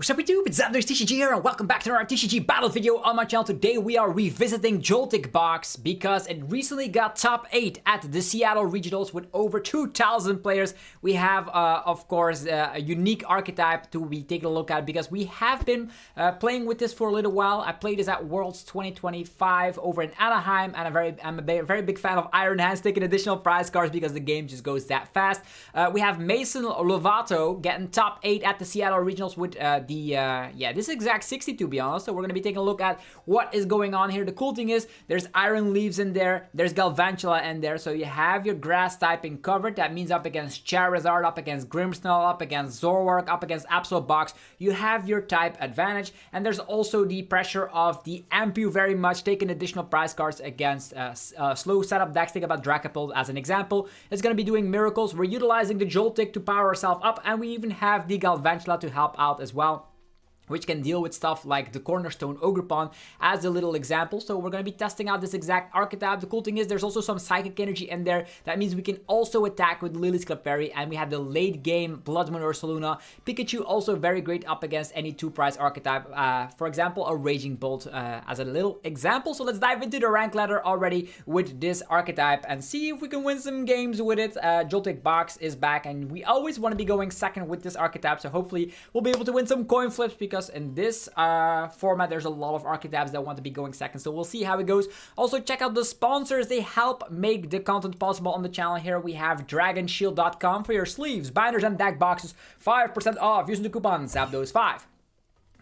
What's up YouTube, it's TCG here and welcome back to our TCG battle video on my channel. Today we are revisiting Joltik Box because it recently got top 8 at the Seattle Regionals with over 2,000 players. We have, of course, a unique archetype to be taking a look at because we have been playing with this for a little while. I played this at Worlds 2025 over in Anaheim and I'm a very big fan of Iron Hands taking additional prize cards because the game just goes that fast. We have Mason Lovato getting top 8 at the Seattle Regionals with this exact 60 to be honest. So we're going to be taking a look at what is going on here. The cool thing is there's Iron Leaves in there, there's Galvantula in there, so you have your grass typing covered. That means up against Charizard, up against Grimmsnarl, up against Zoroark, up against Absol box, you have your type advantage. And there's also the pressure of the Ampu very much taking additional prize cards against slow setup decks. Think about Dracopult as an example. It's going to be doing miracles. We're utilizing the Joltik to power ourselves up, and we even have the Galvantula to help out as well, which can deal with stuff like the Cornerstone Ogrepon as a little example. So we're going to be testing out this exact archetype. The cool thing is there's also some Psychic Energy in there. That means we can also attack with Lily's Clefairy, and we have the late game Blood Moon Ursaluna. Pikachu also very great up against any 2-prize archetype. For example, a Raging Bolt as a little example. So let's dive into the rank ladder already with this archetype and see if we can win some games with it. Joltik Box is back, and we always want to be going second with this archetype. So hopefully we'll be able to win some coin flips because in this format there's a lot of archetypes that want to be going second, so we'll see how it goes. Also check out the sponsors, they help make the content possible on the channel. Here we have dragonshield.com for your sleeves, binders and deck boxes, 5% off using the coupon ZAPDOS5.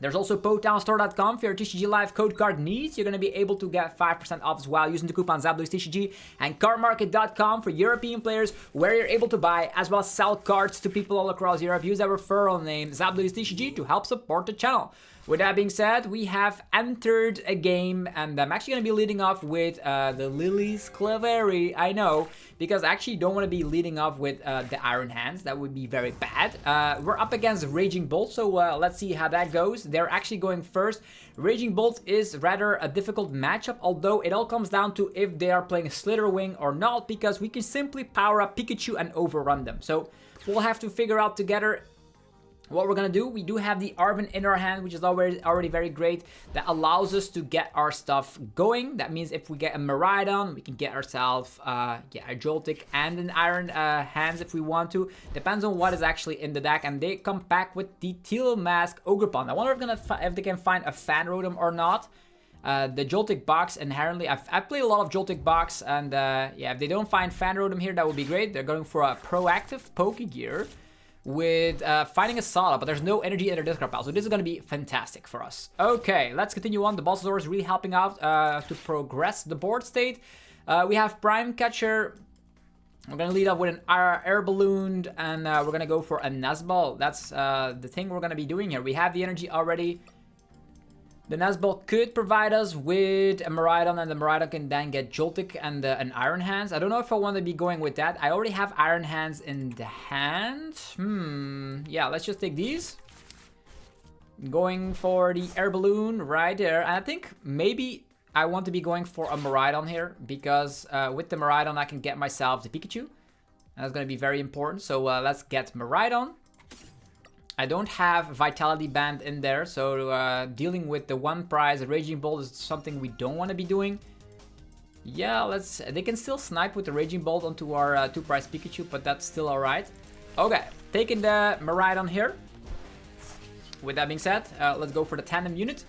There's also PotownStore.com for your TCG Live code card needs. You're going to be able to get 5% off as well using the coupon ZAPDOSTCG. And CardMarket.com for European players, where you're able to buy as well as sell cards to people all across Europe. Use our referral name ZAPDOSTCG to help support the channel. With that being said, we have entered a game, and I'm actually going to be leading off with the Lily's Clefairy. I know, because I actually don't want to be leading off with the Iron Hands. That would be very bad. We're up against Raging Bolt, so let's see how that goes. They're actually going first. Raging Bolt is rather a difficult matchup, although it all comes down to if they are playing Slitherwing or not, because we can simply power up Pikachu and overrun them. So we'll have to figure out together what we're gonna do. We do have the Arven in our hand, which is already very great. That allows us to get our stuff going. That means if we get a Miraidon, we can get ourselves a Joltik and an Iron Hands if we want to. Depends on what is actually in the deck, and they come back with the Teal Mask Ogrepon. I wonder if they can find a Fan Rotom or not. The Joltik Box inherently, I've played a lot of Joltik Box, and if they don't find Fan Rotom here, that would be great. They're going for a proactive Pokegear with finding a Sala, but there's no energy in their discard pile, so this is going to be fantastic for us. Okay, let's continue on. The Bulbasaur is really helping out to progress the board state. We have Prime Catcher. We're going to lead up with an Air Balloon, and we're going to go for a Nazball. That's the thing we're going to be doing here. We have the energy already. The Nazball could provide us with a Miraidon, and the Miraidon can then get Joltik and an Iron Hands. I don't know if I want to be going with that. I already have Iron Hands in the hand. Yeah, let's just take these. Going for the Air Balloon right there. And I think maybe I want to be going for a Miraidon here, because with the Miraidon I can get myself the Pikachu. And that's going to be very important. So let's get Miraidon. I don't have Vitality Band in there, so dealing with the 1-prize Raging Bolt is something we don't want to be doing. Yeah, they can still snipe with the Raging Bolt onto our 2-prize Pikachu, but that's still alright. Okay, taking the Miraidon here. With that being said, let's go for the tandem unit.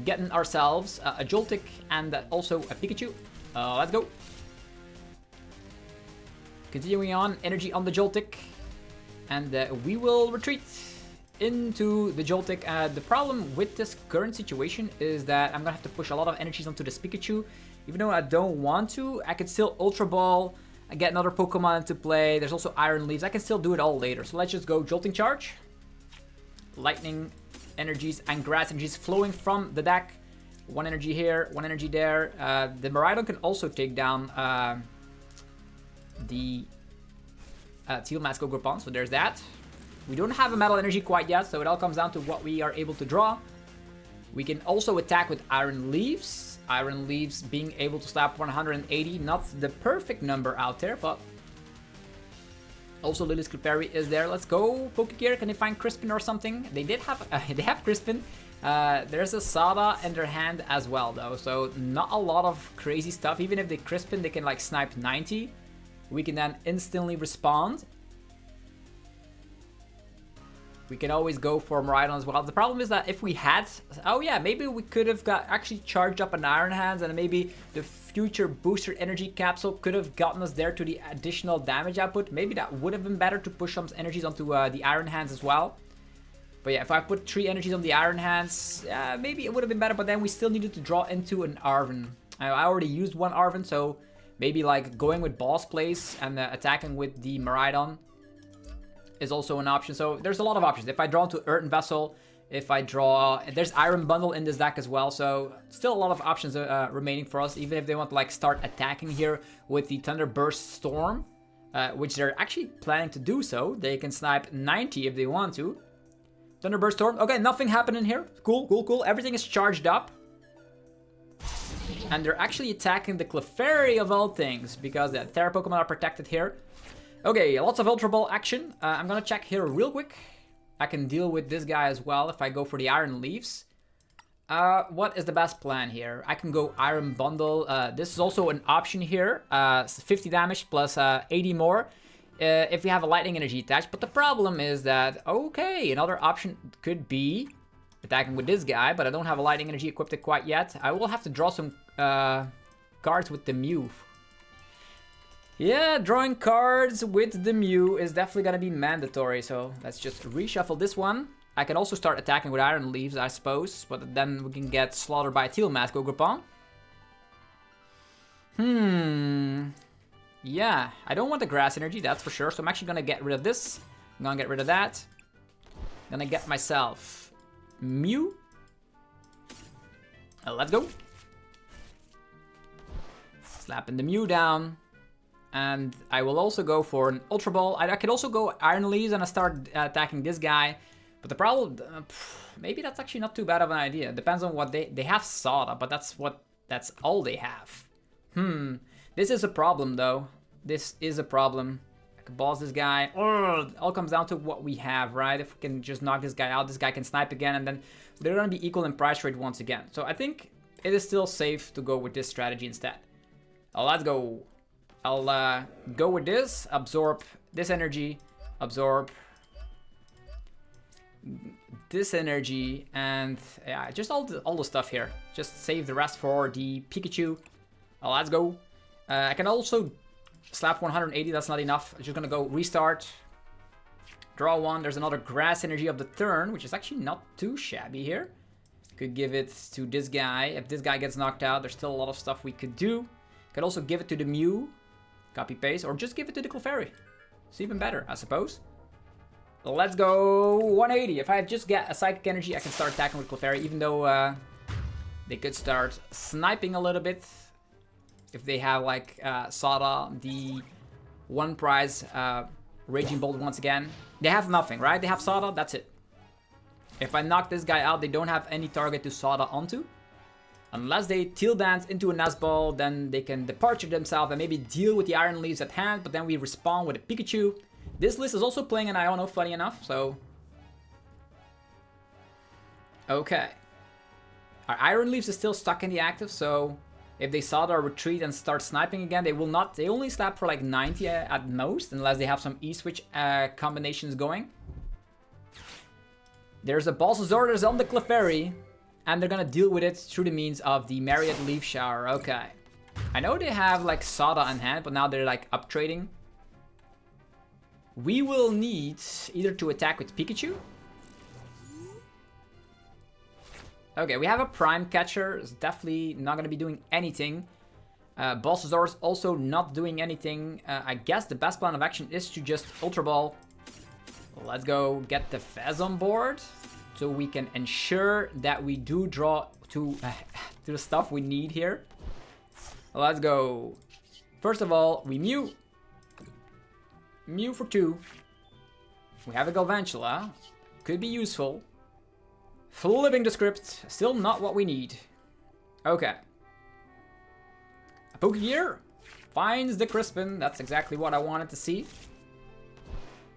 Getting ourselves a Joltik and also a Pikachu. Let's go. Continuing on, energy on the Joltik. And we will retreat into the Joltik. The problem with this current situation is that I'm gonna have to push a lot of energies onto this Pikachu. Even though I don't want to, I can still Ultra Ball and get another Pokemon into play. There's also Iron Leaves. I can still do it all later. So let's just go Jolting Charge. Lightning energies and Grass energies flowing from the deck. 1 energy here, 1 energy there. The Miraidon can also take down the Teal Mask Ogrepon, so there's that. We don't have a Metal Energy quite yet, so it all comes down to what we are able to draw. We can also attack with Iron Leaves. Iron Leaves being able to slap 180, not the perfect number out there, but Also, Lily's Clefairy is there. Let's go. Pokegear, can they find Crispin or something? They did have, they have Crispin. There's a Sada in their hand as well, though. So not a lot of crazy stuff. Even if they Crispin, they can like snipe 90. We can then instantly respond. We can always go for Miraidon as well. The problem is that if we had... Oh yeah, maybe we could have got actually charged up an Iron Hands, and maybe the future booster energy capsule could have gotten us there to the additional damage output. Maybe that would have been better to push some energies onto the Iron Hands as well. But yeah, if I put 3 energies on the Iron Hands, maybe it would have been better. But then we still needed to draw into an Arven. I already used one Arven, so maybe like going with Boss Plays and attacking with the Miraidon is also an option. So there's a lot of options. If I draw into Earthen Vessel, if I draw... There's Iron Bundle in this deck as well, so still a lot of options remaining for us, even if they want to like start attacking here with the Thunderburst Storm, which they're actually planning to do so. They can snipe 90 if they want to. Thunderburst Storm. Okay, nothing happened in here. Cool, cool, cool. Everything is charged up. And they're actually attacking the Clefairy of all things, because the Terra Pokemon are protected here. Okay, lots of Ultra Ball action. I'm gonna check here real quick. I can deal with this guy as well if I go for the Iron Leaves. What is the best plan here? I can go Iron Bundle. This is also an option here. 50 damage plus 80 more if we have a Lightning Energy attached. But the problem is that, okay, another option could be attacking with this guy, but I don't have a Lightning Energy equipped quite yet. I will have to draw some cards with the Mew. Yeah, drawing cards with the Mew is definitely gonna be mandatory, so let's just reshuffle this one. I can also start attacking with Iron Leaves, I suppose, but then we can get slaughtered by a Teal Mask Ogerpon. Yeah, I don't want the Grass Energy, that's for sure, so I'm actually gonna get rid of this. I'm gonna get rid of that. Gonna get myself Mew. Let's go. Slapping the Mew down. And I will also go for an Ultra Ball. I could also go Iron Leaves and I start attacking this guy. But the problem, maybe that's actually not too bad of an idea. Depends on what they have Sada, but that's all they have. This is a problem though. This is a problem. I can boss this guy. It all comes down to what we have, right? If we can just knock this guy out, this guy can snipe again, and then they're gonna be equal in price rate once again. So I think it is still safe to go with this strategy instead. Let's go. I'll go with this, absorb this energy, absorb this energy, and yeah, just all the stuff here. Just save the rest for the Pikachu. Let's go. I can also slap 180, that's not enough. I'm just gonna go restart, draw one. There's another Grass Energy of the turn, which is actually not too shabby here. Could give it to this guy. If this guy gets knocked out, there's still a lot of stuff we could do. Could also give it to the Mew. Copy paste, or just give it to the Clefairy. It's even better, I suppose. Let's go 180. If I just get a Psychic Energy, I can start attacking with Clefairy, even though they could start sniping a little bit. If they have like Sada, the one prize Raging Bolt once again. They have nothing, right? They have Sada, that's it. If I knock this guy out, they don't have any target to Sada onto. Unless they Teal Dance into a Nest Ball, then they can departure themselves and maybe deal with the Iron Leaves at hand, but then we respawn with a Pikachu. This list is also playing an Iono, funny enough, so... Okay. Our Iron Leaves is still stuck in the active, so if they saw their retreat and start sniping again, they will not... They only slap for like 90 at most, unless they have some E-Switch combinations going. There's a Balsazar that's on the Clefairy. And they're gonna deal with it through the means of the Myriad Leaf Shower. Okay. I know they have like Sada on hand, but now they're like up trading. We will need either to attack with Pikachu. Okay, we have a Prime Catcher. It's definitely not gonna be doing anything. Balsazar is also not doing anything. I guess the best plan of action is to just Ultra Ball. Let's go get the Fez on board. So we can ensure that we do draw to the stuff we need here. Let's go. First of all, we Mew. Mew for 2. We have a Galvantula. Could be useful. Flipping the script. Still not what we need. Okay. A Pokegear finds the Crispin. That's exactly what I wanted to see.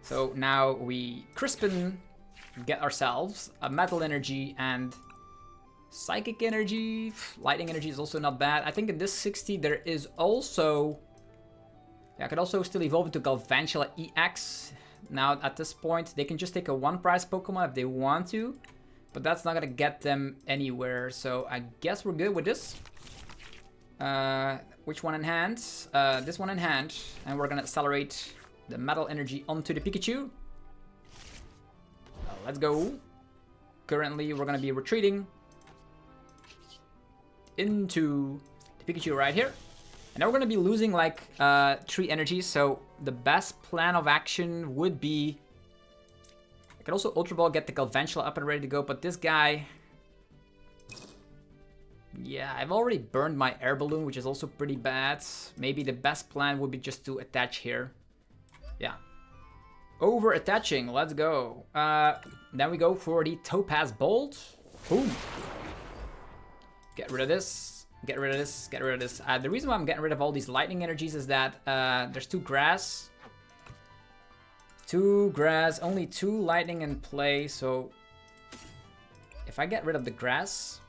So now we Crispin, get ourselves a Metal Energy and Psychic Energy. Lightning Energy is also not bad. I think in this 60 there is also... Yeah, I could also still evolve into Galvantula EX. Now at this point they can just take a one prize Pokemon if they want to. But that's not gonna get them anywhere. So I guess we're good with this. Which one in hand? This one in hand. And we're gonna accelerate the Metal Energy onto the Pikachu. Let's go. Currently we're gonna be retreating into the Pikachu right here. And now we're gonna be losing like 3 energies. So the best plan of action would be... I could also Ultra Ball, get the Galvantula up and ready to go. But this guy... Yeah, I've already burned my Air Balloon, which is also pretty bad. Maybe the best plan would be just to attach here. Yeah. Over attaching, let's go. Then we go for the Topaz Bolt. Boom. Get rid of this. Get rid of this. Get rid of this. The reason why I'm getting rid of all these lightning energies is that there's 2 grass. 2 grass, only 2 lightning in play. So if I get rid of the grass,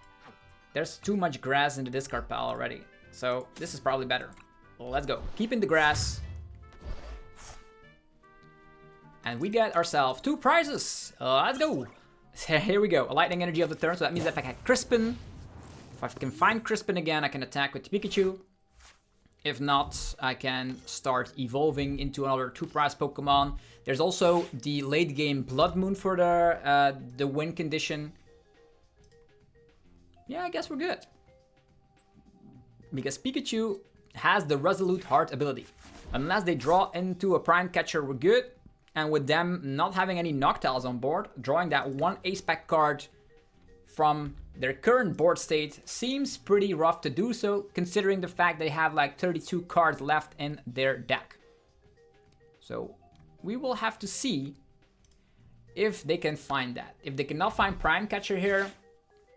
there's too much grass in the discard pile already. So this is probably better. Let's go. Keeping the grass. And we get ourselves 2 prizes. Let's go. Here we go. A lightning energy of the turn. So that means that if I can Crispin. If I can find Crispin again, I can attack with the Pikachu. If not, I can start evolving into another 2 prize Pokemon. There's also the late game Blood Moon for the win condition. Yeah, I guess we're good. Because Pikachu has the Resolute Heart ability. Unless they draw into a Prime Catcher, we're good. And with them not having any Noctiles on board, drawing that 1 Ace Pack card from their current board state seems pretty rough to do so, considering the fact they have like 32 cards left in their deck. So we will have to see if they can find that. If they cannot find Prime Catcher here,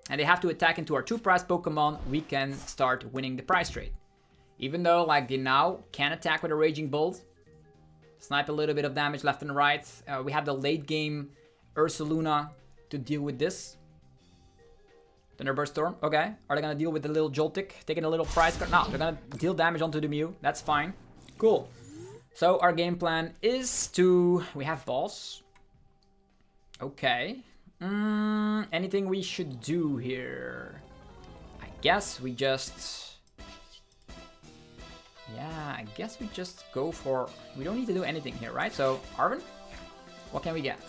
and they have to attack into our 2 prize Pokemon, we can start winning the prize trade. Even though like they now can attack with a Raging Bolt, snipe a little bit of damage left and right. We have the late game Ursaluna to deal with this. Thunderburst Storm, okay. Are they gonna deal with the little Joltik, taking a little prize card? No, they're gonna deal damage onto the Mew. That's fine. Cool. So our game plan is to... We have Boss. Okay. Anything we should do here? I guess we just... Yeah, I guess we just go for... We don't need to do anything here, right? So, Arven, what can we get?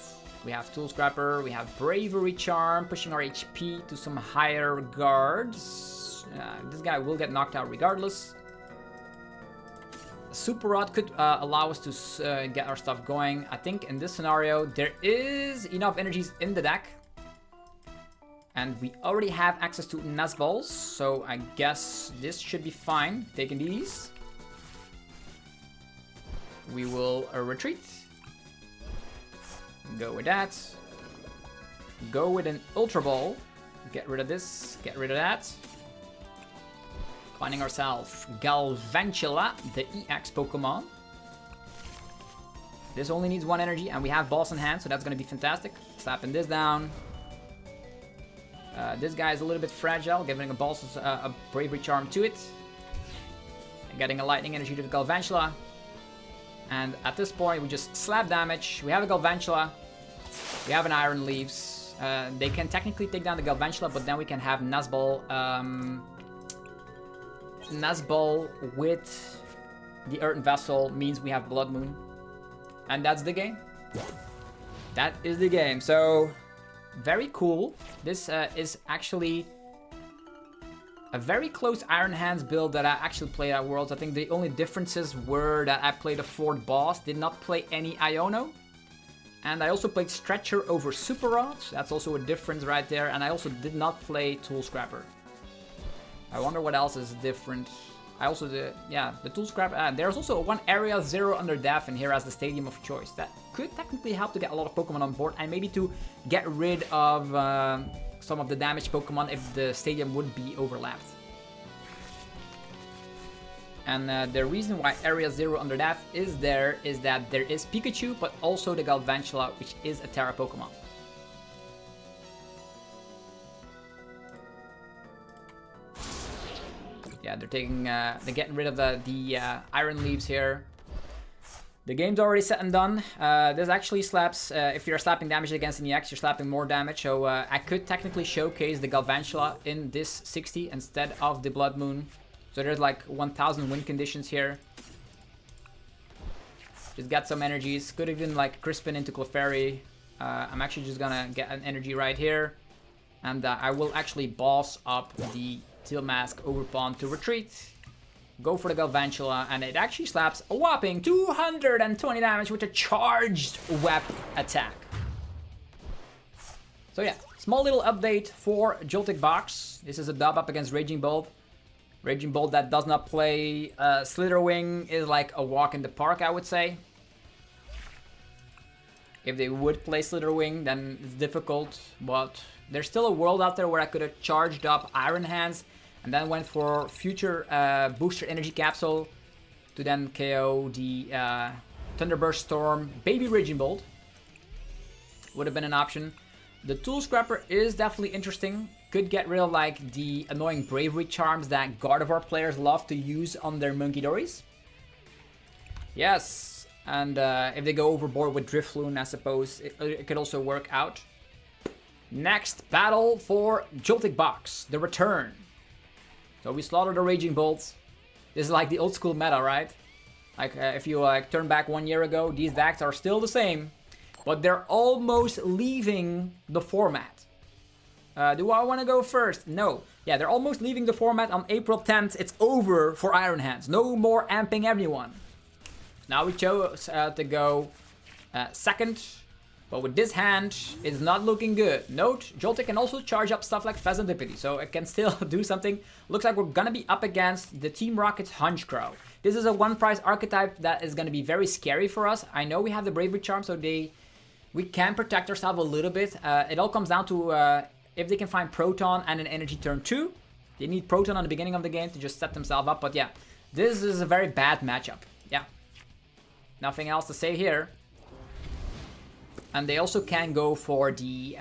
We have Tool Scrapper, we have Bravery Charm, pushing our HP to some higher guards. This guy will get knocked out regardless. Super Rod could allow us to get our stuff going. I think in this scenario, there is enough energies in the deck. And we already have access to Nazballs, so I guess this should be fine. Taking these. We will retreat. Go with that. Go with an Ultra Ball. Get rid of this. Get rid of that. Finding ourselves Galvantula, the EX Pokemon. This only needs 1 energy, and we have Balls in hand, so that's going to be fantastic. Slapping this down. This guy is a little bit fragile, giving a Balls, a Bravery Charm to it. And getting a Lightning Energy to the Galvantula. And at this point, we just slap damage. We have a Galvantula. We have an Iron Leaves. They can technically take down the Galvantula, but then we can have Nazball. Nazball with the Earthen Vessel means we have Blood Moon. And that's the game. That is the game. So, very cool. This is actually a very close Iron Hands build that I actually played at Worlds. I think the only differences were that I played a 4th boss, did not play any Iono. And I also played Stretcher over Super Rods. That's also a difference right there. And I also did not play Tool Scrapper. I wonder what else is different. I also did, yeah, the Tool Scrapper. There's also one Area 0 under Death in here as the stadium of choice. That could technically help to get a lot of Pokemon on board. And maybe to get rid of some of the damaged Pokemon if the stadium would be overlapped. And the reason why Area 0 under that is that there is Pikachu, but also the Galvantula, which is a Terra Pokemon. Yeah, they're getting rid of the Iron Leaves here. The game's already set and done. This actually slaps, if you're slapping damage against an EX, you're slapping more damage. So I could technically showcase the Galvantula in this 60 instead of the Blood Moon. So there's like 1000 win conditions here. Just got some energies. Could even like Crispin into Clefairy. I'm actually just gonna get an energy right here. And I will actually boss up the Teal Mask Overpawn to retreat. Go for the Galvantula, and it actually slaps a whopping 220 damage with a charged web attack. So yeah, small little update for Joltik Box. This is a dub up against Raging Bolt. Raging Bolt that does not play Slitherwing is like a walk in the park, I would say. If they would play Slitherwing, then it's difficult, but there's still a world out there where I could have charged up Iron Hands and then went for future booster energy capsule to then KO the Thunderburst Storm Baby Raging Bolt. Would have been an option. The Tool Scrapper is definitely interesting. Could get rid of like the annoying Bravery Charms that Gardevoir players love to use on their Monkeydories. Yes, and if they go overboard with Drifloon, I suppose it could also work out. Next battle for Joltik Box, the return. So we slaughter the Raging Bolt. This is like the old school meta, right? Like if you like turn back 1 year ago, these decks are still the same, but they're almost leaving the format. Do I want to go first? No. Yeah, they're almost leaving the format on April 10th. It's over for Iron Hands. No more amping everyone. Now we chose to go second. But with this hand, it's not looking good. Note, Joltik can also charge up stuff like Pheasantipity, so it can still do something. Looks like we're gonna be up against the Team Rocket's Hunchcrow. This is a one-price archetype that is gonna be very scary for us. I know we have the Bravery Charm, so we can protect ourselves a little bit. It all comes down to if they can find Proton and an Energy turn 2. They need Proton on the beginning of the game to just set themselves up, but yeah, this is a very bad matchup. Yeah, nothing else to say here. And they also can go for the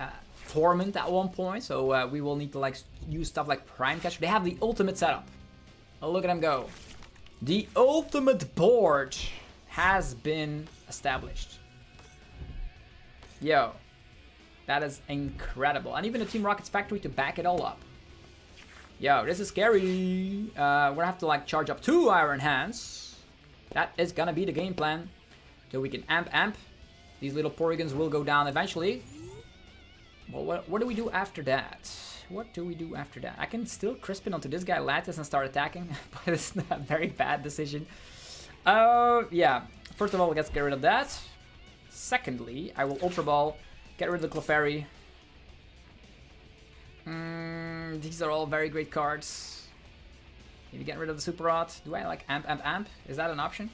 Torment at one point, so we will need to like use stuff like Prime Catcher. They have the ultimate setup. Oh, look at them go. The ultimate board has been established. Yo, that is incredible. And even the Team Rocket's factory to back it all up. Yo, this is scary. We're gonna have to like charge up 2 Iron Hands. That is gonna be the game plan. So we can amp. These little Porygons will go down eventually. Well, what do we do after that? What do we do after that? I can still Crispin onto this guy Lattice and start attacking, but it's not a very bad decision. Yeah. First of all, let's get rid of that. Secondly, I will Ultra Ball, get rid of the Clefairy. These are all very great cards. Maybe get rid of the Super Rod. Do I like amp? Is that an option?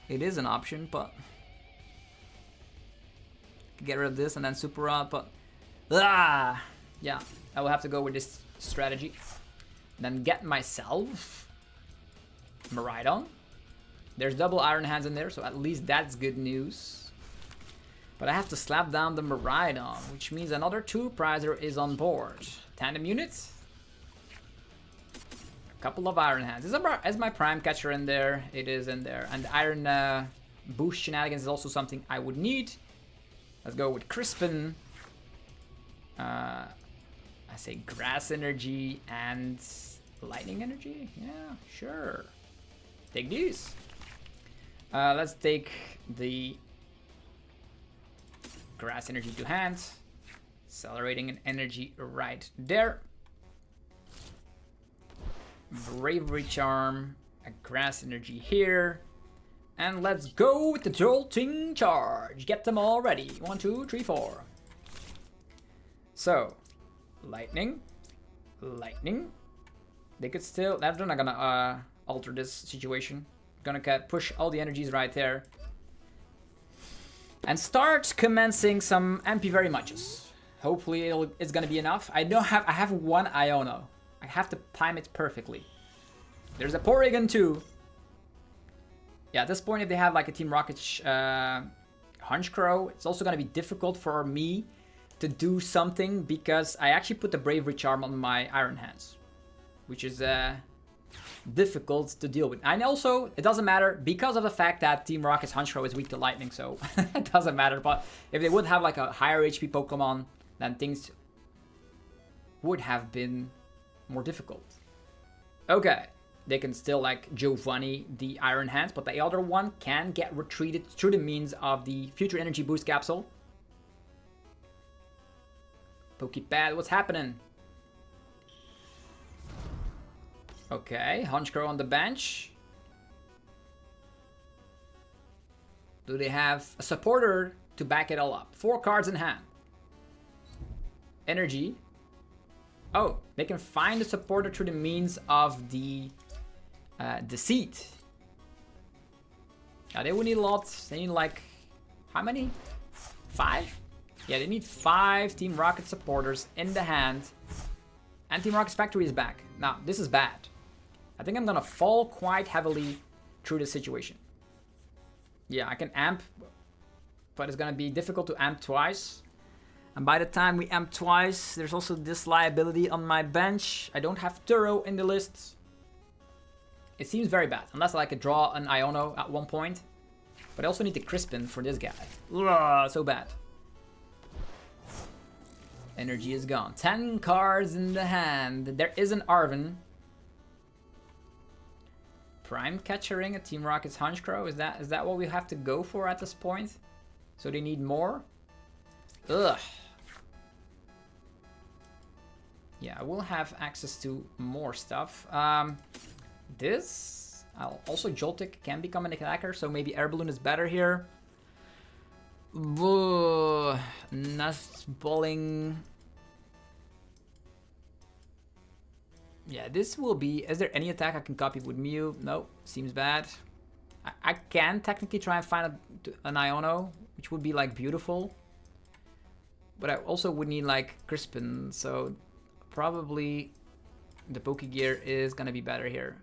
It is an option, but get rid of this and then Super Rod, but yeah, I will have to go with this strategy. Then get myself Miraidon. There's double Iron Hands in there, so at least that's good news. But I have to slap down the Miraidon, which means another 2-prizer is on board. Tandem units. A couple of Iron Hands. Is my Prime Catcher in there? It is in there. And the Iron Boost Shenanigans is also something I would need. Let's go with Crispin. I say Grass Energy and Lightning Energy. Yeah, sure. Take these. Let's take the Grass Energy to hand. Accelerating an energy right there. Bravery Charm. A Grass Energy here. And let's go with the Jolting Charge. Get them all ready. 1, 2, 3, 4. So, Lightning. They could still... They're not gonna alter this situation. Gonna push all the energies right there. And start commencing some MP very muches. Hopefully it's gonna be enough. I have 1 Iono. I have to time it perfectly. There's a Porygon too. Yeah, at this point, if they have like a Team Rocket Honchkrow, it's also going to be difficult for me to do something because I actually put the Bravery Charm on my Iron Hands, which is difficult to deal with. And also, it doesn't matter because of the fact that Team Rocket's Honchkrow is weak to lightning, so it doesn't matter. But if they would have like a higher HP Pokemon, then things would have been more difficult. Okay, they can still like Giovanni the Iron Hands, but the other one can get retreated through the means of the Future Energy Boost Capsule. Pokepad, what's happening? Okay, Honchkrow on the bench. Do they have a supporter to back it all up? 4 cards in hand. Energy. Oh, they can find a supporter through the means of the Deceit. Yeah, they would need a lot. They need like, how many? 5? Yeah, they need 5 Team Rocket supporters in the hand. And Team Rocket's factory is back. Now, this is bad. I think I'm gonna fall quite heavily through this situation. Yeah, I can amp, but it's gonna be difficult to amp twice. And by the time we amp twice, there's also this liability on my bench. I don't have Turo in the list. It seems very bad, unless I could draw an Iono at one point. But I also need the Crispin for this guy. Ugh, so bad. Energy is gone. 10 cards in the hand. There is an Arven. Prime Catchering, a Team Rocket's Honchkrow. Is that what we have to go for at this point? So they need more? Ugh. Yeah, I will have access to more stuff. This... also, Joltik can become an attacker, so maybe Air Balloon is better here. Nestballing. Yeah, this will be... Is there any attack I can copy with Mew? No, seems bad. I can technically try and find an Iono, which would be like beautiful. But I also would need like Crispin, so probably the Pokegear is gonna be better here.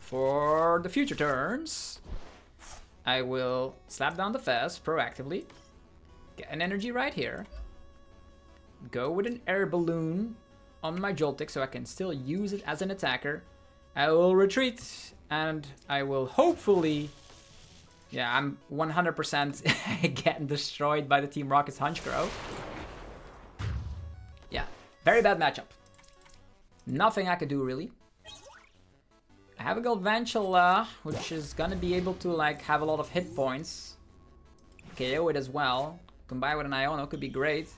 For the future turns, I will slap down the Fez proactively, get an energy right here, go with an Air Balloon on my Joltik so I can still use it as an attacker. I will retreat and I will hopefully... Yeah, I'm 100% getting destroyed by the Team Rocket's Honchkrow. Yeah, very bad matchup. Nothing I could do really. I have a Galvantula, which is gonna be able to like have a lot of hit points. KO it as well. Combined with an Iono could be great.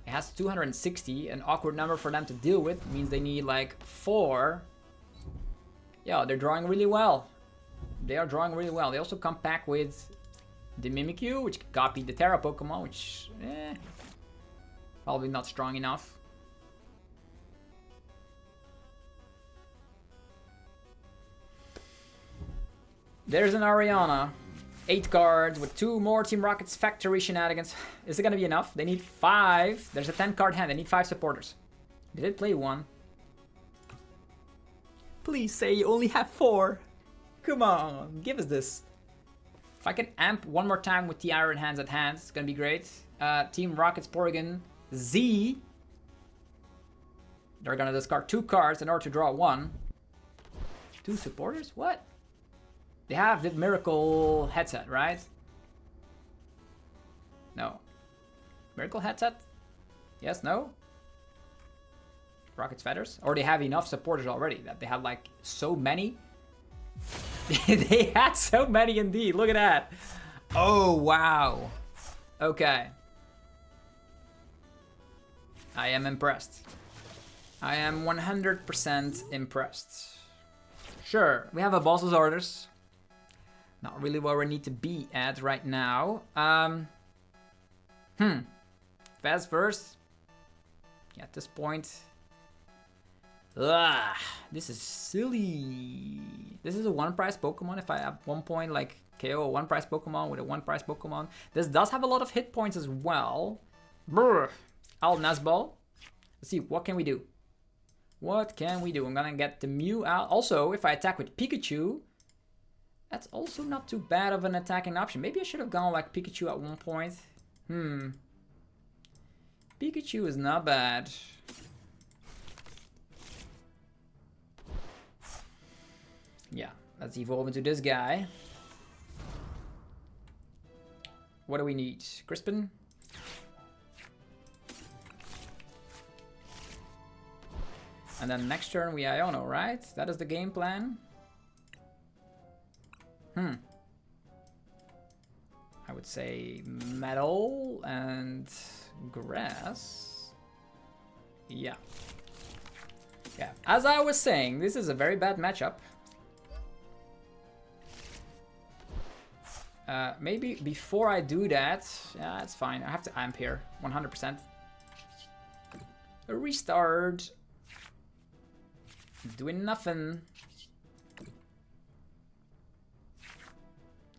It has 260, an awkward number for them to deal with. Means they need like 4. Yeah, they're drawing really well. They are drawing really well. They also come back with the Mimikyu, which can copy the Terra Pokemon, which probably not strong enough. There's an Ariana. 8 cards with 2 more Team Rocket's Factory shenanigans. Is it gonna be enough? They need 5. There's a 10 card hand. They need 5 supporters. They did play 1. Please say you only have 4. Come on, give us this. If I can amp one more time with the Iron Hands at hand, it's gonna be great. Team Rocket's Porygon Z. They're gonna discard 2 cards in order to draw 1. 2 supporters? What? They have the Miracle headset, right? No. Miracle headset? Yes, no? Rocket's Feathers? Or they have enough supporters already that they have like so many? They had so many indeed, look at that. Oh, wow. Okay. I am impressed. I am 100% impressed. Sure, we have a boss's orders. Not really where we need to be at right now. Fast first. Yeah, at this point. Ugh, this is silly. This is a 1-price Pokemon. If I at one point like KO a 1-price Pokemon with a 1-price Pokemon. This does have a lot of hit points as well. Brr. I'll Nazball. Let's see, what can we do? What can we do? I'm gonna get the Mew out. Also, if I attack with Pikachu, That's also not too bad of an attacking option. Maybe I should have gone like Pikachu at one point. Pikachu is not bad. Yeah, let's evolve into this guy. What do we need? Crispin? And then next turn we Iono, right? That is the game plan. I would say metal and grass. Yeah. Yeah, as I was saying, this is a very bad matchup. Maybe before I do that, yeah, it's fine. I have to amp here, 100%. A restart. Doing nothing.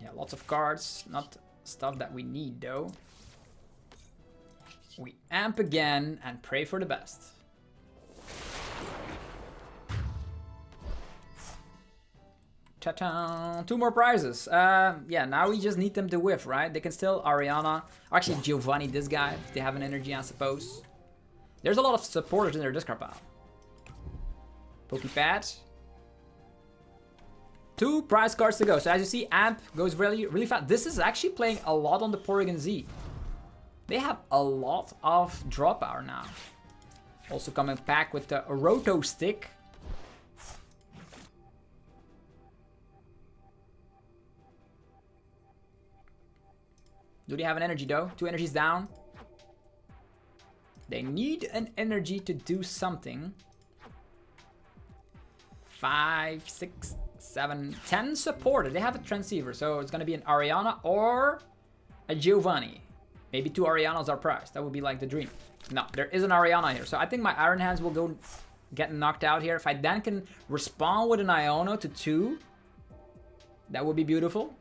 Yeah, lots of cards, not stuff that we need though. We amp again and pray for the best. Ta-ta! 2 more prizes. Yeah, now we just need them to whiff, right? They can still Ariana. Actually, Giovanni, this guy, if they have an energy, I suppose. There's a lot of supporters in their discard pile. Pokepad. 2 prize cards to go. So as you see, Amp goes really fast. This is actually playing a lot on the Porygon Z. They have a lot of draw power now. Also coming back with the Roto Stick. Do they have an energy though? 2 energies down. They need an energy to do something. 5, 6, 7, 10 supported. They have a transceiver, so it's gonna be an Ariana or a Giovanni. Maybe 2 Arianas are priced. That would be like the dream. No, there is an Ariana here. So I think my Iron Hands will go get knocked out here. If I then can respond with an Iono to 2, that would be beautiful.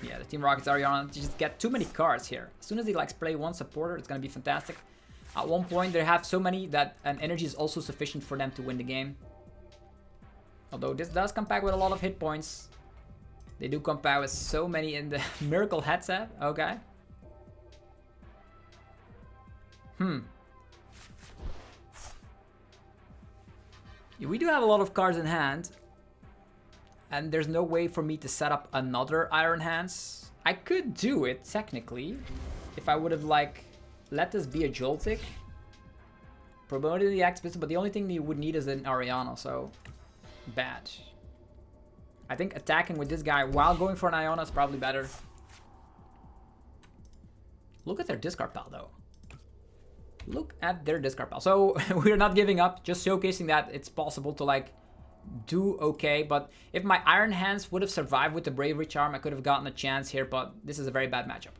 Yeah, the Team Rocket's Ariana just get too many cards here. As soon as they like play 1 supporter, it's gonna be fantastic. At one point, they have so many that an energy is also sufficient for them to win the game. Although this does come back with a lot of hit points. They do come back with so many in the Miracle headset. Okay. Yeah, we do have a lot of cards in hand. And there's no way for me to set up another Iron Hands. I could do it, technically. If I would have, like, let this be a Joltik. Promoted the Expedition, but the only thing you would need is an Ariana, so bad. I think attacking with this guy while going for an Iona is probably better. Look at their discard pile, though. Look at their discard pile. So we're not giving up, just showcasing that it's possible to like do okay. But if my Iron Hands would have survived with the Bravery Charm, I could have gotten a chance here, but this is a very bad matchup.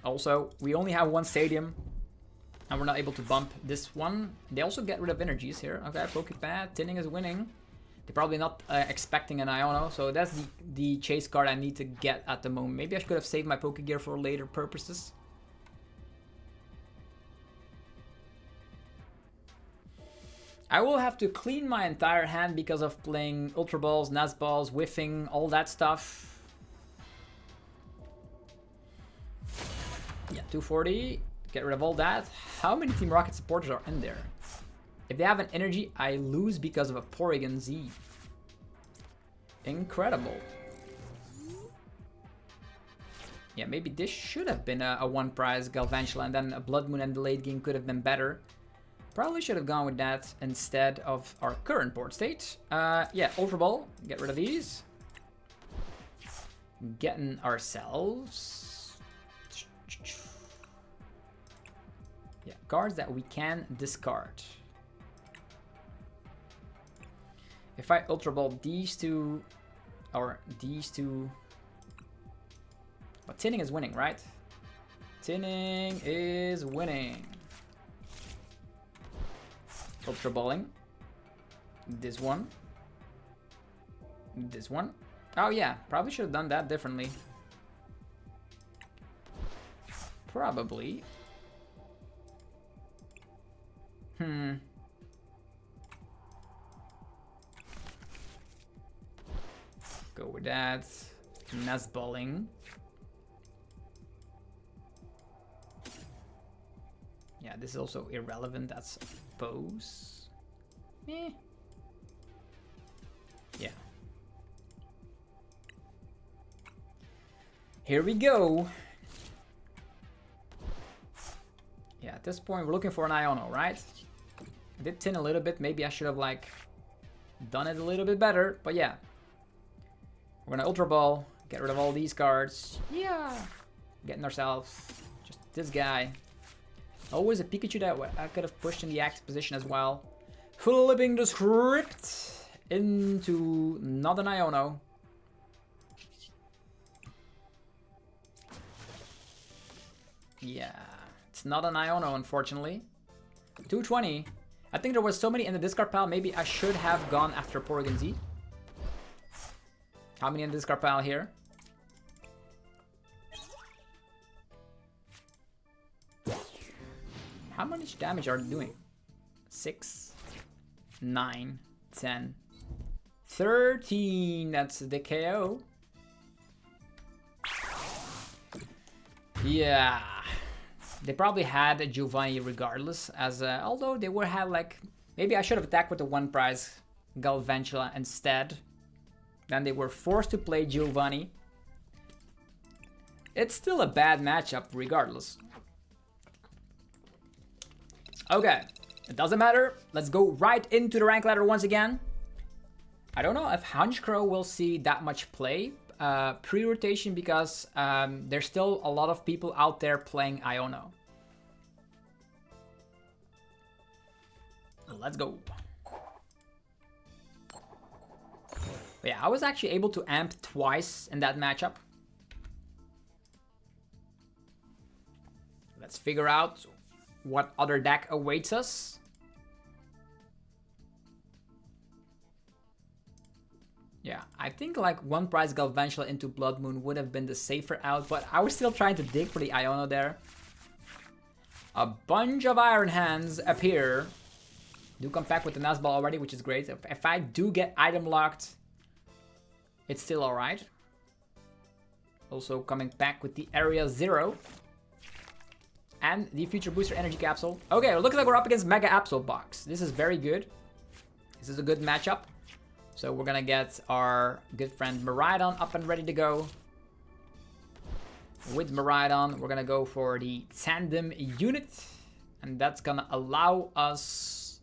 Also, we only have 1 stadium, and we're not able to bump this one. They also get rid of energies here. Okay, Pokepad, Tinning is winning. They're probably not expecting an Iono, so that's the chase card I need to get at the moment. Maybe I could have saved my Pokegear for later purposes. I will have to clean my entire hand because of playing Ultra Balls, Nest Balls, whiffing, all that stuff. Yeah, 240. Get rid of all that. How many Team Rocket supporters are in there? If they have an energy, I lose because of a Porygon Z. Incredible. Yeah, maybe this should have been a 1 prize Galvantula, and then a Blood Moon and the late game could have been better. Probably should have gone with that instead of our current board state. Yeah, Ultra Ball. Get rid of these. Getting ourselves... yeah, cards that we can discard. If I Ultra Ball these 2, or these 2... but Tinning is winning, right? Tinning is winning. Ultra Balling. This one. This one. Oh yeah, probably should have done that differently. Probably. Go with that. Nestballing. Yeah, this is also irrelevant, I suppose. Eh. Yeah. Here we go. Yeah, at this point we're looking for an Iono, right? I did tin a little bit. Maybe I should have like done it a little bit better, but yeah. We're gonna Ultra Ball, get rid of all these cards. Yeah. Getting ourselves just this guy. Always a Pikachu that I could have pushed in the X position as well. Flipping the script into not an Iono. Yeah, it's not an Iono, unfortunately. 220. I think there was so many in the discard pile. Maybe I should have gone after Porygon Z. How many in the discard pile here? How much damage are they doing? 6, 9, 10, 13. That's the KO. Yeah. They probably had a Giovanni regardless, as although they would have like, maybe I should have attacked with the one prize Galvantula instead. Then they were forced to play Giovanni. It's still a bad matchup regardless. Okay, it doesn't matter. Let's go right into the rank ladder once again. I don't know if Honchkrow will see that much play pre-rotation because there's still a lot of people out there playing Iono. Let's go. But yeah, I was actually able to amp twice in that matchup. Let's figure out what other deck awaits us. Yeah, I think like one prize Galvantula into Blood Moon would have been the safer out, but I was still trying to dig for the Iono there. A bunch of Iron Hands appear. Do come back with the Nuzball already, which is great. If I do get item locked, it's still alright. Also coming back with the Area 0. And the Future Booster Energy Capsule. Okay, it looks like we're up against Mega Absol Box. This is very good. This is a good matchup. So we're gonna get our good friend Miraidon up and ready to go. With Miraidon, we're gonna go for the Tandem unit. And that's gonna allow us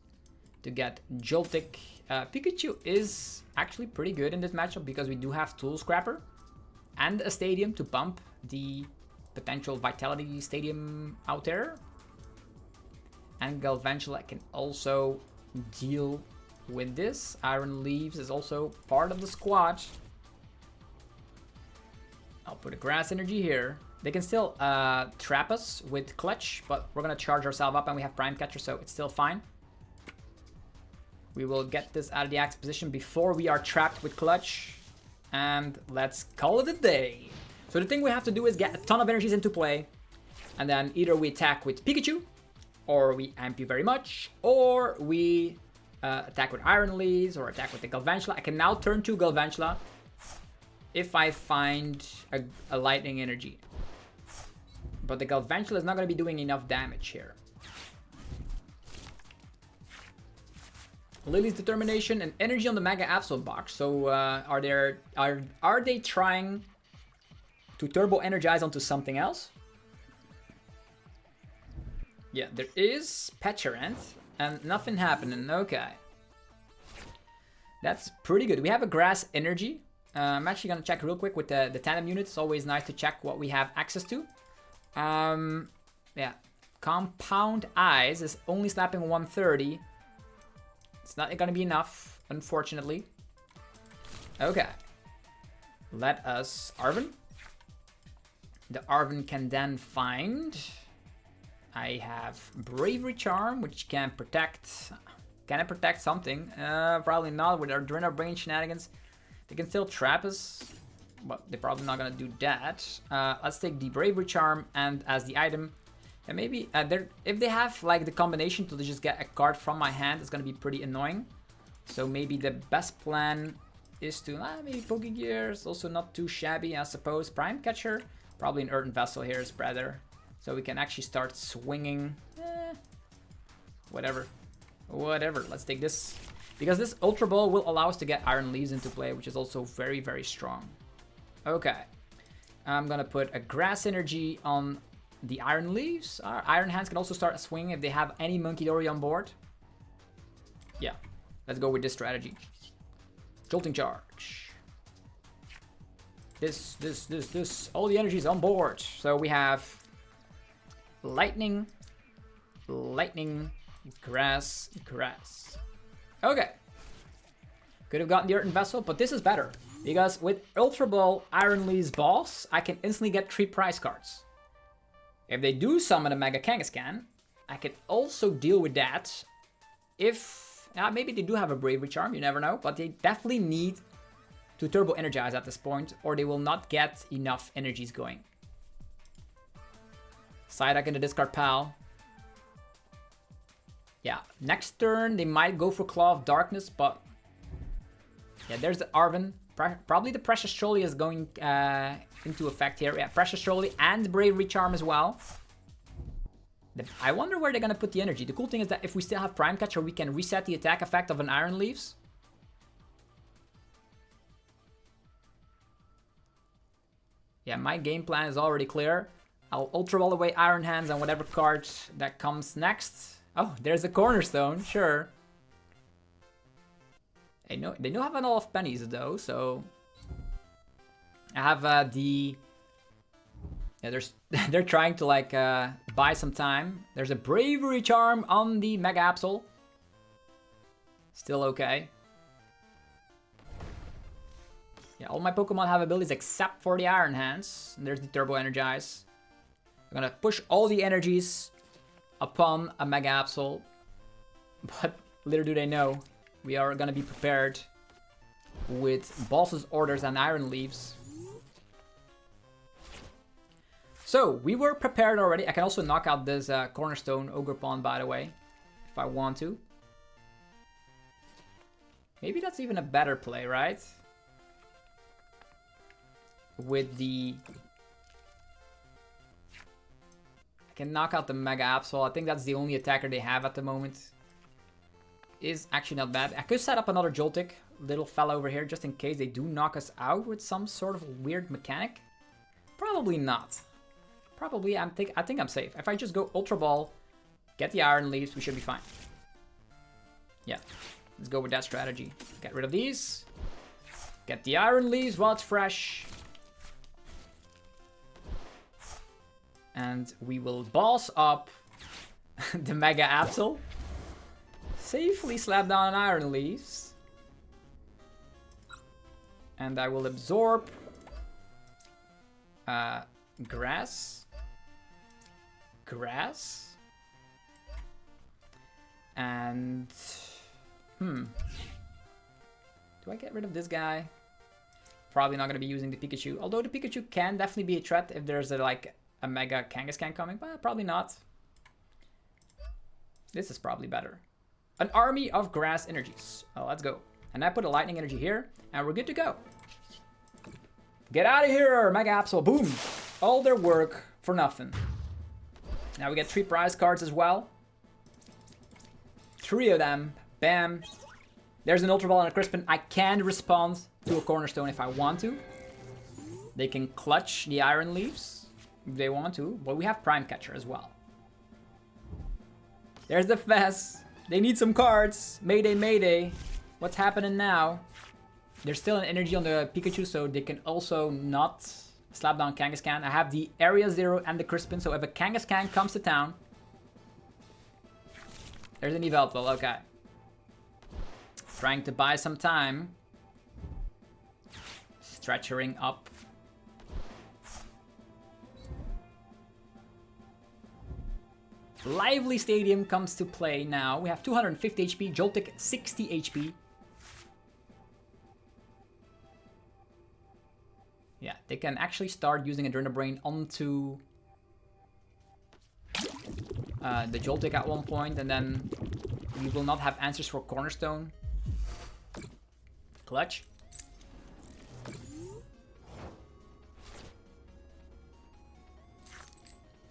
to get Joltik. Pikachu is actually pretty good in this matchup because we do have Tool Scrapper and a Stadium to bump the potential Vitality Stadium out there. And Galvantula can also deal with this. Iron Leaves is also part of the squad. I'll put a Grass Energy here. They can still trap us with Clutch, but we're gonna charge ourselves up and we have Prime Catcher, so it's still fine. We will get this out of the axe position before we are trapped with Clutch. And let's call it a day. So the thing we have to do is get a ton of energies into play. And then either we attack with Pikachu, or we amp you very much, or we attack with Iron Leaves, or attack with the Galvantula. I can now turn to Galvantula if I find a Lightning Energy. But the Galvantula is not going to be doing enough damage here. Lily's Determination and Energy on the Mega Absol Box. So are they trying to turbo energize onto something else? Yeah, there is Petarant and nothing happening. Okay. That's pretty good. We have a Grass Energy. I'm actually going to check real quick with the Tandem unit. It's always nice to check what we have access to. Yeah. Compound Eyes is only slapping 130. It's not going to be enough, unfortunately. Okay. Let us Arven. The Arven can then find... I have Bravery Charm, which can protect... Can it protect something? Probably not with our Draenor Brain shenanigans. They can still trap us. but they're probably not gonna do that. Let's take the Bravery Charm and as the item. And maybe if they have like the combination to just get a card from my hand, it's gonna be pretty annoying. So maybe the best plan is to maybe Pokegear is also not too shabby, I suppose. Prime Catcher, probably an Earthen Vessel here is better. So we can actually start swinging. Whatever. Let's take this. Because this Ultra Ball will allow us to get Iron Leaves into play, which is also very, very strong. Okay. I'm gonna put a Grass Energy on the Iron Leaves. Our Iron Hands can also start a swing if they have any Munkidori on board. Yeah. Let's go with this strategy. Jolting Charge. This. All the energy is on board. So we have Lightning, Grass. Okay. Could have gotten the Earthen Vessel, but this is better. Because with Ultra Ball, Iron Leaves, Boss, I can instantly get 3 prize cards. If they do summon a Mega Kangaskhan, I can also deal with that. If... maybe they do have a Bravery Charm, you never know. But they definitely need to Turbo Energize at this point, or they will not get enough energies going. Psyduck in the discard pile. Yeah, next turn they might go for Claw of Darkness, but... yeah, there's the Arven. Probably the Precious Trolley is going into effect here. Yeah, Precious Trolley and Bravery Charm as well. I wonder where they're gonna put the energy. The cool thing is that if we still have Prime Catcher, we can reset the attack effect of an Iron Leaves. Yeah, my game plan is already clear. I'll Ultra Ball away Iron Hands on whatever card that comes next. Oh, there's a Cornerstone, sure. They do have a lot of pennies though, so... I have the... yeah, they're trying to like buy some time. There's a Bravery Charm on the Mega Absol. Still okay. Yeah, all my Pokemon have abilities except for the Iron Hands. And there's the Turbo Energize. I'm gonna push all the energies upon a Mega Absol. But little do they know, we are gonna be prepared with Boss's Orders and Iron Leaves. So, we were prepared already. I can also knock out this Cornerstone Ogerpon, by the way, if I want to. Maybe that's even a better play, right? With the... I can knock out the Mega Absol. I think that's the only attacker they have at the moment. Is actually not bad. I could set up another Joltik, little fella over here, just in case they do knock us out with some sort of weird mechanic. Probably not. Probably, I think I'm safe. If I just go Ultra Ball, get the Iron Leaves, we should be fine. Yeah, let's go with that strategy. Get rid of these. Get the Iron Leaves while it's fresh. And we will boss up the Mega Absol. Safely slap down an Iron Leaves. And I will absorb Grass. And... do I get rid of this guy? Probably not going to be using the Pikachu. Although the Pikachu can definitely be a threat if there's like a Mega Kangaskhan coming. But probably not. This is probably better. An army of grass energies. Oh, let's go. And I put a lightning energy here. And we're good to go. Get out of here, Mega Absol. Boom. All their work for nothing. Now we get 3 prize cards as well. 3 of them. Bam. There's an Ultra Ball and a Crispin. I can respond to a Cornerstone if I want to. They can clutch the Iron Leaves if they want to. But we have Prime Catcher as well. There's the Fez. They need some cards. Mayday, mayday. What's happening now? There's still an energy on the Pikachu, so they can also not slap down Kangaskhan. I have the Area Zero and the Crispin, so if a Kangaskhan comes to town... There's an Yveltal, okay. Trying to buy some time. Stretchering up. Lively Stadium comes to play now. We have 250 HP, Joltik 60 HP. They can actually start using Adrenal Brain onto the Joltik at one point, and then we will not have answers for Cornerstone. Clutch.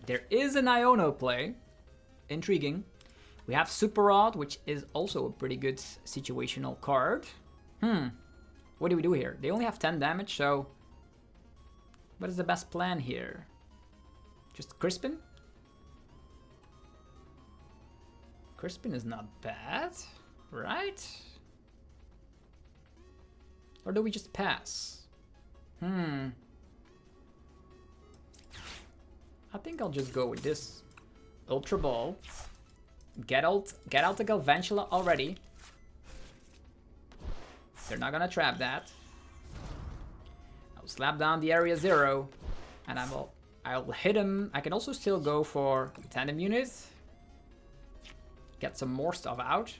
There is an Iono play. Intriguing. We have Super Rod, which is also a pretty good situational card. What do we do here? They only have 10 damage, so... What is the best plan here? Just Crispin? Crispin is not bad, right? Or do we just pass? I think I'll just go with this. Ultra Ball. Get out the Galvantula already. They're not gonna trap that. I'll slap down the area 0. And I'll hit him. I can also still go for Tandem Unit. Get some more stuff out.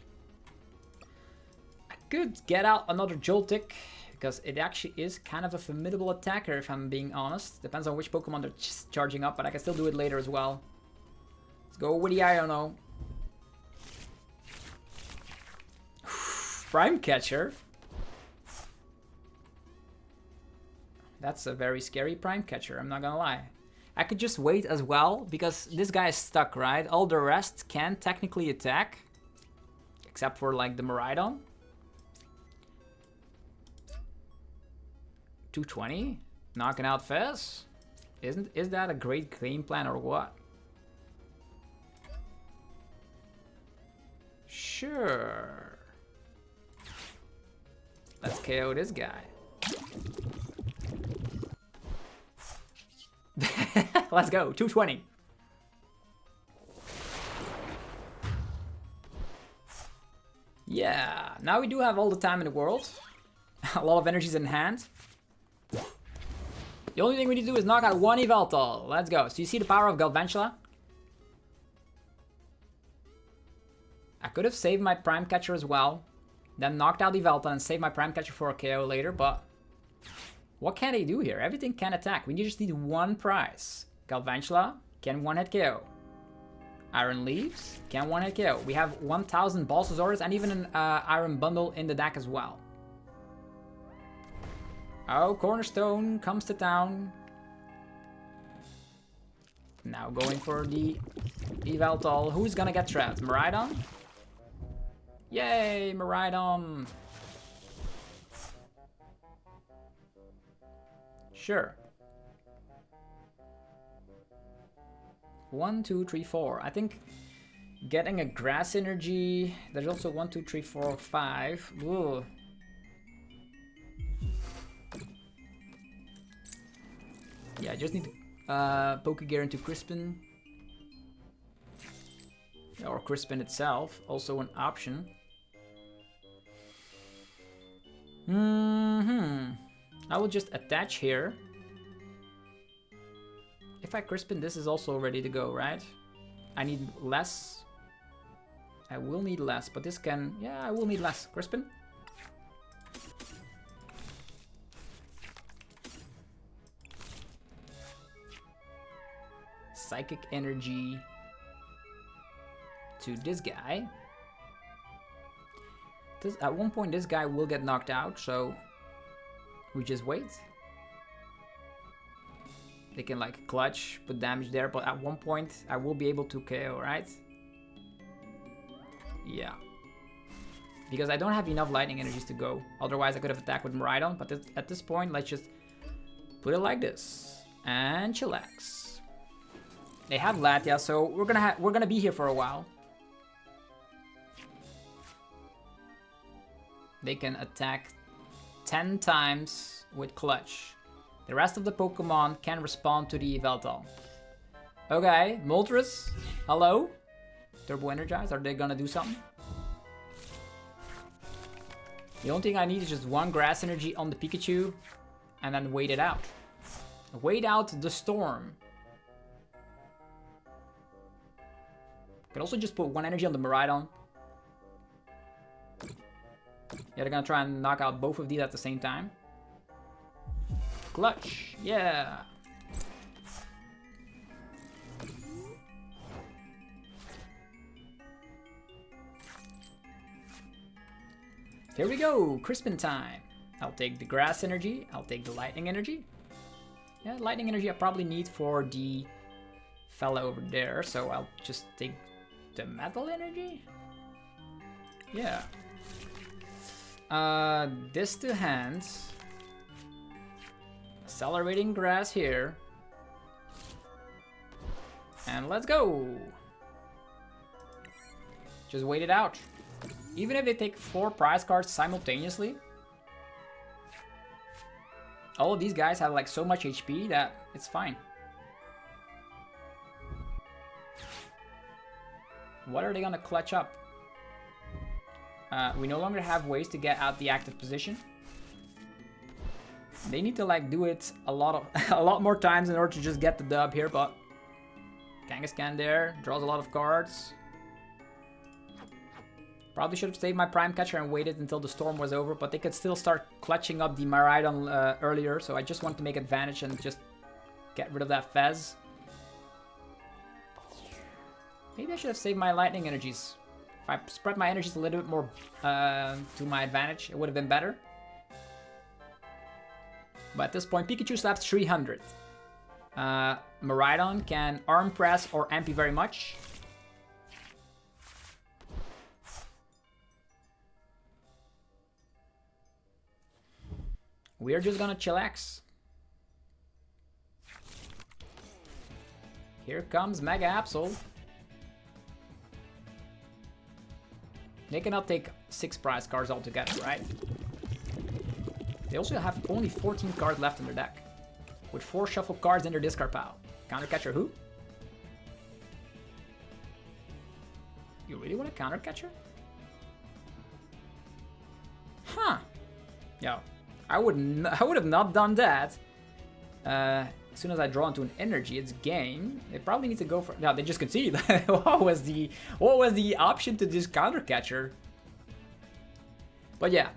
I could get out another Joltik, because it actually is kind of a formidable attacker, if I'm being honest. Depends on which Pokemon they're charging up, but I can still do it later as well. Let's go with the Iono. Prime Catcher. That's a very scary Prime Catcher, I'm not gonna lie. I could just wait as well, because this guy is stuck, right? All the rest can technically attack. Except for, like, the Miraidon. 220? Knocking out Fizz? Is that a great game plan or what? Sure. Let's KO this guy. Let's go, 220. Yeah, now we do have all the time in the world. A lot of energies in hand. The only thing we need to do is knock out one Yveltal. Let's go. So you see the power of Galvantula? I could have saved my Prime Catcher as well. Then knocked out Yveltal and saved my Prime Catcher for a KO later, but... What can they do here? Everything can attack. We just need one prize. Galvantula can one-hit KO. Iron Leaves can one-hit KO. We have 1000 Balsasaurus and even an Iron Bundle in the deck as well. Oh, Cornerstone comes to town. Now going for the Yveltal. Who's gonna get trapped? Miraidon? Yay, Miraidon! Sure. 1, 2, 3, 4. I think getting a Grass Energy. There's also 1, 2, 3, 4, 5. Ooh. Yeah, I just need to Pokegear into Crispin. Or Crispin itself, also an option. I will just attach here. If I Crispin, this is also ready to go, right? I need less. I will need less, but this can... Yeah, I will need less. Crispin? Psychic Energy to this guy. At one point this guy will get knocked out, so we just wait. They can like clutch, put damage there, but at one point I will be able to KO, right? Yeah. Because I don't have enough lightning energies to go. Otherwise I could have attacked with Miraidon, but at this point let's just put it like this. And chillax. They have Latias, so we're gonna be here for a while. They can attack 10 times with Clutch. The rest of the Pokemon can respond to the Yveltal. Okay, Moltres, hello? Turbo Energize, are they gonna do something? The only thing I need is just one Grass Energy on the Pikachu and then wait it out. Wait out the storm. Can also just put one energy on the Miraidon. Yeah, they're gonna try and knock out both of these at the same time. Clutch. Yeah. Here we go. Crispin time. I'll take the grass energy. I'll take the lightning energy. Yeah, lightning energy I probably need for the fella over there. So I'll just take the metal energy. Yeah. This to hand. Accelerating grass here. And let's go. Just wait it out. Even if they take 4 prize cards simultaneously, all of these guys have like so much HP that it's fine. What are they gonna clutch up? We no longer have ways to get out the active position. They need to like do it a lot more times in order to just get the dub here, but Kangaskhan there draws a lot of cards. Probably should have saved my Prime Catcher and waited until the storm was over, but they could still start clutching up the Miraidon earlier, so I just want to make advantage and just get rid of that Fez. Maybe I should have saved my lightning energies. If I spread my energies a little bit more to my advantage, it would have been better. But at this point, Pikachu slaps 300. Miraidon can arm press or MP very much. We're just gonna chillax. Here comes Mega Absol. They cannot take 6 prize cards altogether, right? They also have only 14 cards left in their deck, with 4 shuffle cards in their discard pile. Counter Catcher who? You really want a Counter Catcher? Huh. Yo, I would have not done that. As soon as I draw into an energy, it's game. They probably need to go for. No, they just concede. What was the option to this Counter Catcher? But yeah,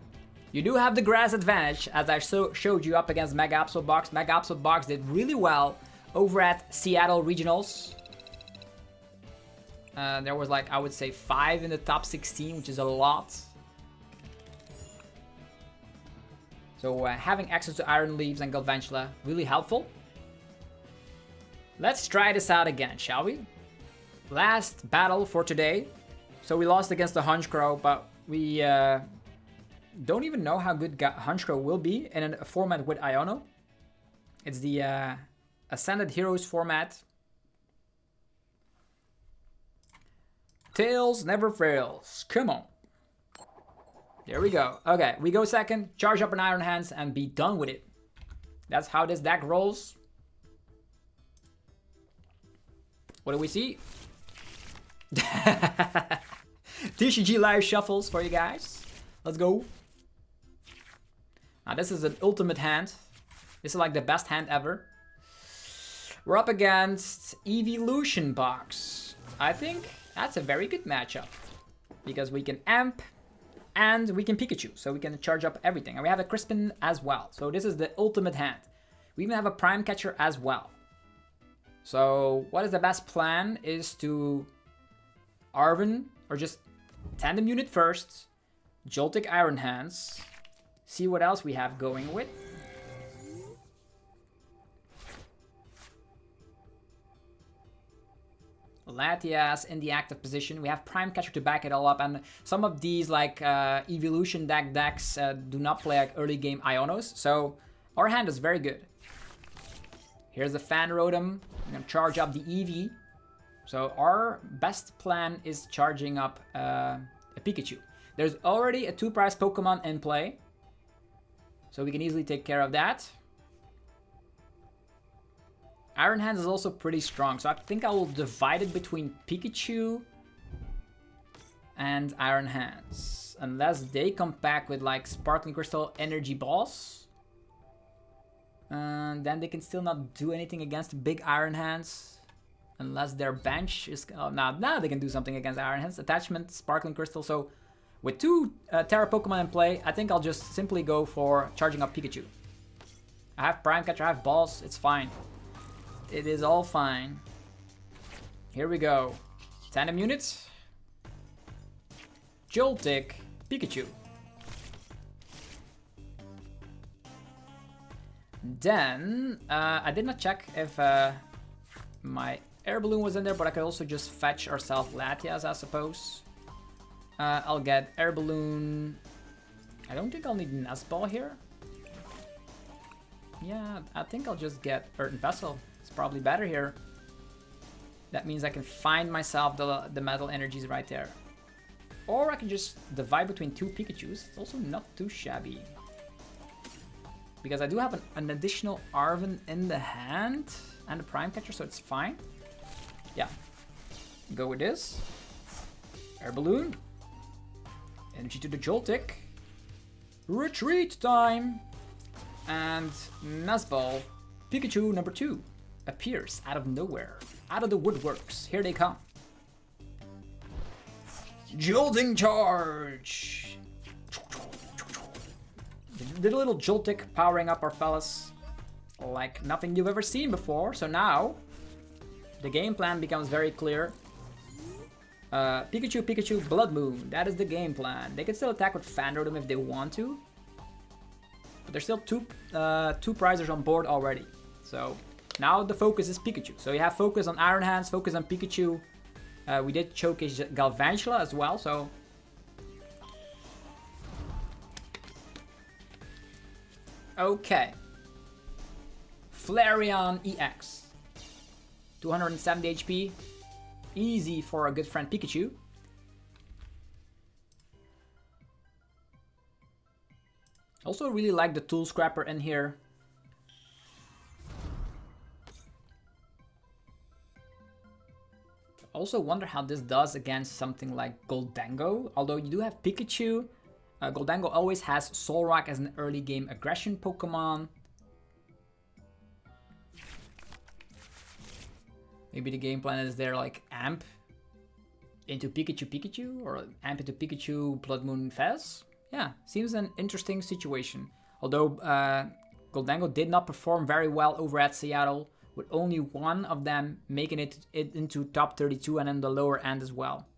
you do have the grass advantage, as I showed you up against Mega Absol Box. Mega Absol Box did really well over at Seattle Regionals. There was like, I would say 5 in the top 16, which is a lot. So having access to Iron Leaves and Galvantula, really helpful. Let's try this out again, shall we? Last battle for today. So we lost against the Honchkrow, but we don't even know how good Honchkrow will be in a format with Iono. It's the Ascended Heroes format. Tails never fails. Come on. There we go. Okay, we go second, charge up an Iron Hands, and be done with it. That's how this deck rolls. What do we see? TCG live shuffles for you guys. Let's go. Now this is an ultimate hand. This is like the best hand ever. We're up against Eevee Box. I think that's a very good matchup, because we can amp and we can Pikachu, so we can charge up everything. And we have a Crispin as well. So this is the ultimate hand. We even have a Prime Catcher as well. So what is the best plan is to Arven, or just Tandem Unit first, Joltik Iron Hands, see what else we have going with. Latias in the active position. We have Prime Catcher to back it all up, and some of these like Evolution decks do not play like early game Ionos, so our hand is very good. Here's the Fan Rotom. I'm gonna charge up the Eevee. So our best plan is charging up a Pikachu. There's already a 2-prize Pokemon in play, so we can easily take care of that. Iron Hands is also pretty strong, so I think I will divide it between Pikachu and Iron Hands. Unless they come back with like Sparkling Crystal Energy Balls. And then they can still not do anything against big Iron Hands. Unless their bench is... Oh, now they can do something against Iron Hands. Attachment, Sparkling Crystal. So with 2 Terra Pokemon in play, I think I'll just simply go for charging up Pikachu. I have Prime Catcher, I have Balls. It's fine. It is all fine. Here we go. Tandem units. Joltik Pikachu. Then, I did not check if my air balloon was in there, but I could also just fetch ourselves Latias, I suppose. I'll get air balloon. I don't think I'll need Nestball here. Yeah, I think I'll just get Earthen Vessel. It's probably better here. That means I can find myself the metal energies right there. Or I can just divide between 2 Pikachus. It's also not too shabby. Because I do have an additional Arven in the hand and a Prime Catcher, so it's fine. Yeah. Go with this. Air Balloon. Energy to the Joltik. Retreat time! And Nuzball, Pikachu number 2, appears out of nowhere. Out of the woodworks. Here they come. Jolting Charge! The little Joltik powering up our fellas like nothing you've ever seen before. So now, the game plan becomes very clear. Pikachu, Pikachu, Blood Moon. That is the game plan. They can still attack with Fan Rotom if they want to. But there's still two prizers on board already. So now the focus is Pikachu. So you have focus on Iron Hands, focus on Pikachu. We did showcase Galvantula as well, so... Okay. Flareon EX. 270 HP. Easy for a good friend Pikachu. Also really like the Tool Scrapper in here. Also wonder how this does against something like Goldango. Although you do have Pikachu, Goldango always has Zoroark as an early game aggression Pokemon. Maybe the game plan is there like Amp into Pikachu or Amp into Pikachu Blood Moon Fez. Yeah, seems an interesting situation. Although Goldango did not perform very well over at Seattle, with only one of them making it into top 32 and in the lower end as well.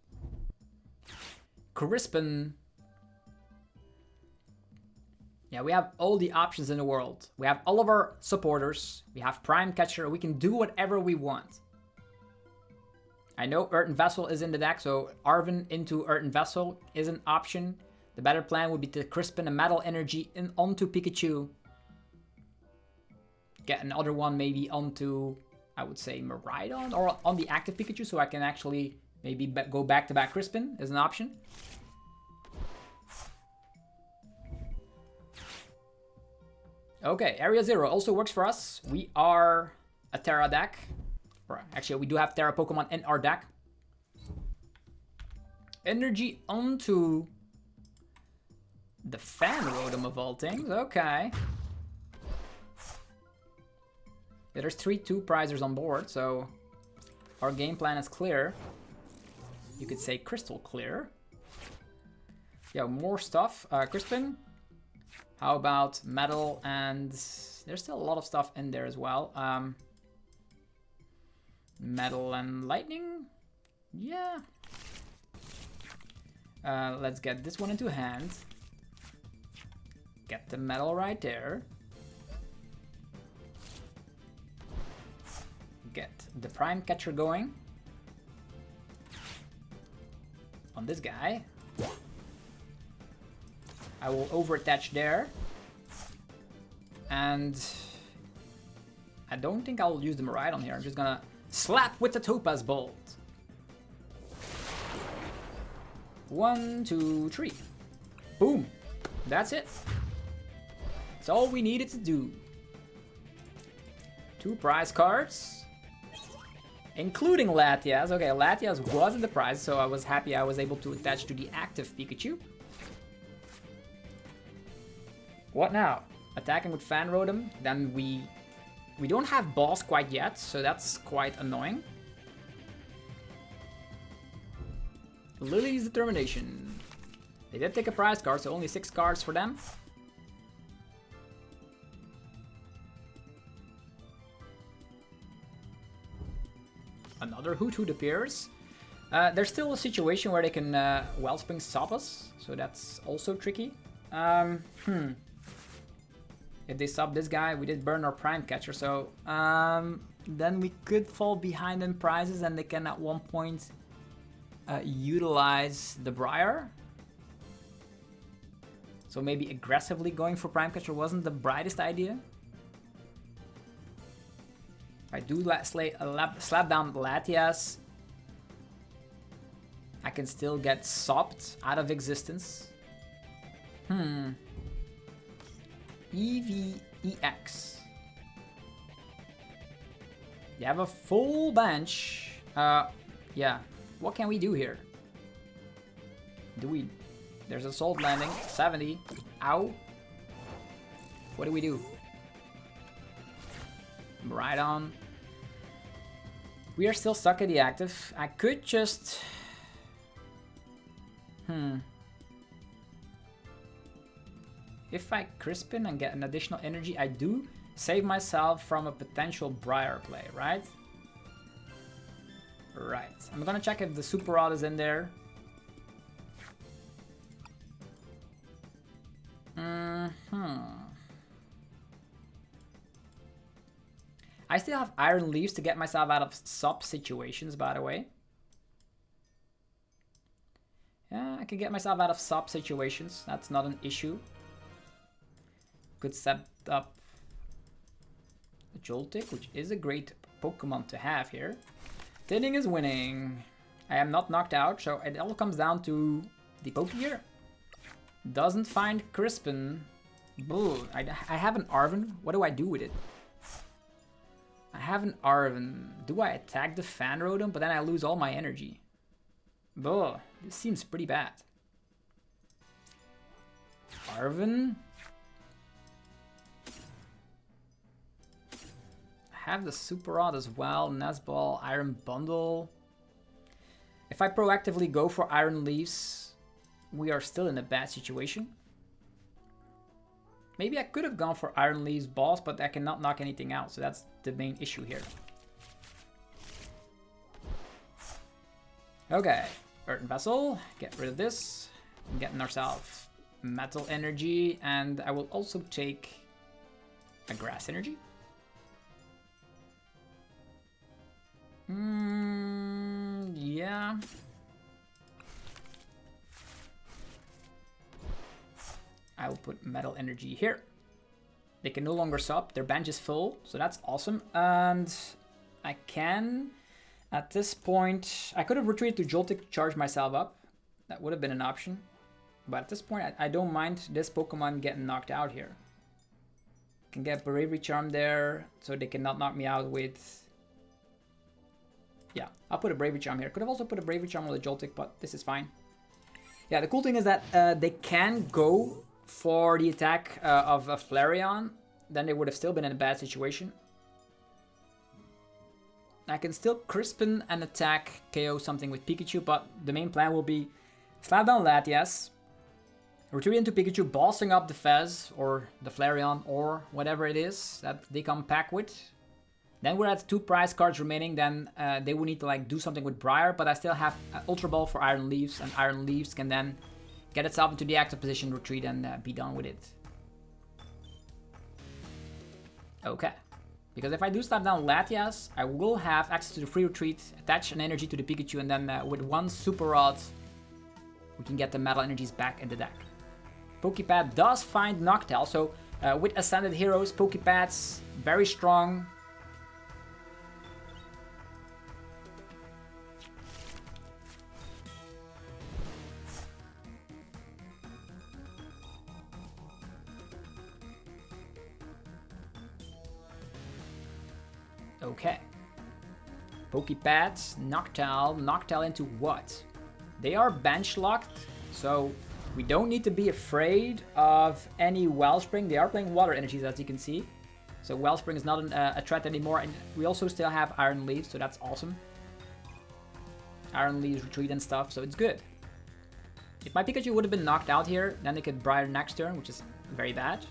Crispin. Yeah, we have all the options in the world. We have all of our supporters. We have Prime Catcher. We can do whatever we want. I know Earthen Vessel is in the deck, so Arven into Earthen Vessel is an option. The better plan would be to Crispin a Metal Energy onto Pikachu. Get another one maybe onto, I would say, Miraidon or on the active Pikachu, so I can actually maybe go back-to-back Crispin as an option. Okay, Area 0 also works for us. We are a Terra deck. Or actually, we do have Terra Pokemon in our deck. Energy onto the Fan Rotom of all things. Okay. Yeah, there's 2 prizers on board, so our game plan is clear. You could say crystal clear. Yeah, more stuff. Crispin. How about metal? And there's still a lot of stuff in there as well. Metal and lightning. Yeah. Let's get this one into hand. Get the metal right there. Get the Prime Catcher going. On this guy. I will over-attach there. And I don't think I'll use the Miraidon here. I'm just gonna slap with the Topaz Bolt. 1, 2, 3. Boom. That's it. That's all we needed to do. 2 prize cards. Including Latias. Okay, Latias wasn't the prize, so I was happy I was able to attach to the active Pikachu. What now? Attacking with Fan Rotom. Then we don't have Boss quite yet, so that's quite annoying. Lily's Determination. They did take a prize card, so only 6 cards for them. Another Hoot appears. There's still a situation where they can Wellspring stop us, so that's also tricky. If they stop this guy, we did burn our Prime Catcher, so then we could fall behind in prizes and they can at one point utilize the Briar. So maybe aggressively going for Prime Catcher wasn't the brightest idea. If I do slap down Latias, I can still get sopped out of existence. Eevee EX. You have a full bench. Yeah. What can we do here? There's a Salt Landing. 70. Ow. What do we do? Right on. We are still stuck at the active. I could just... If I Crispin and get an additional energy, I do save myself from a potential Briar play, right? Right. I'm gonna check if the Super Rod is in there. I still have Iron Leaves to get myself out of sub situations, by the way. Yeah, I can get myself out of sub situations. That's not an issue. Could set up a Joltik, which is a great Pokemon to have here. Thinning is winning. I am not knocked out, so it all comes down to the Pokegear. Doesn't find Crispin. Boo. I have an Arven. What do I do with it? I have an Arven. Do I attack the Fan Rotom, but then I lose all my energy? Boo. This seems pretty bad. Arven. I have the Super Rod as well. Nesball, Iron Bundle. If I proactively go for Iron Leaves, we are still in a bad situation. Maybe I could have gone for Iron Leaves Boss, but I cannot knock anything out, so that's the main issue here. Okay, Earthen Vessel, get rid of this. I'm getting ourselves Metal Energy, and I will also take a Grass Energy. Yeah. I will put Metal Energy here. They can no longer sub. Their bench is full, so that's awesome. And I can, at this point, I could have retreated to Joltik to charge myself up. That would have been an option. But at this point, I don't mind this Pokemon getting knocked out here. Can get Bravery Charm there, so they cannot knock me out with... Yeah, I'll put a Bravery Charm here. Could have also put a Bravery Charm on the Joltik, but this is fine. Yeah, the cool thing is that they can go for the attack of a Flareon. Then they would have still been in a bad situation. I can still Crispin and attack KO something with Pikachu, but the main plan will be slap down Latias, retreat into Pikachu, bossing up the Fez or the Flareon or whatever it is that they come pack with. Then we're at 2 prize cards remaining, then they will need to like do something with Briar, but I still have Ultra Ball for Iron Leaves, and Iron Leaves can then get itself into the active position, retreat, and be done with it. Okay. Because if I do slap down Latias, I will have access to the free retreat, attach an energy to the Pikachu, and then with one Super Rod, we can get the Metal Energies back in the deck. Pokepad does find Noctowl, so with Ascended Heroes, Pokepads, very strong. Okay. Pokepads, Noctowl into what? They are bench locked, so we don't need to be afraid of any Wellspring. They are playing Water Energies, as you can see. So Wellspring is not a threat anymore, and we also still have Iron Leaves, so that's awesome. Iron Leaves retreat and stuff, so it's good. If my Pikachu would have been knocked out here, then they could Briar next turn, which is very bad.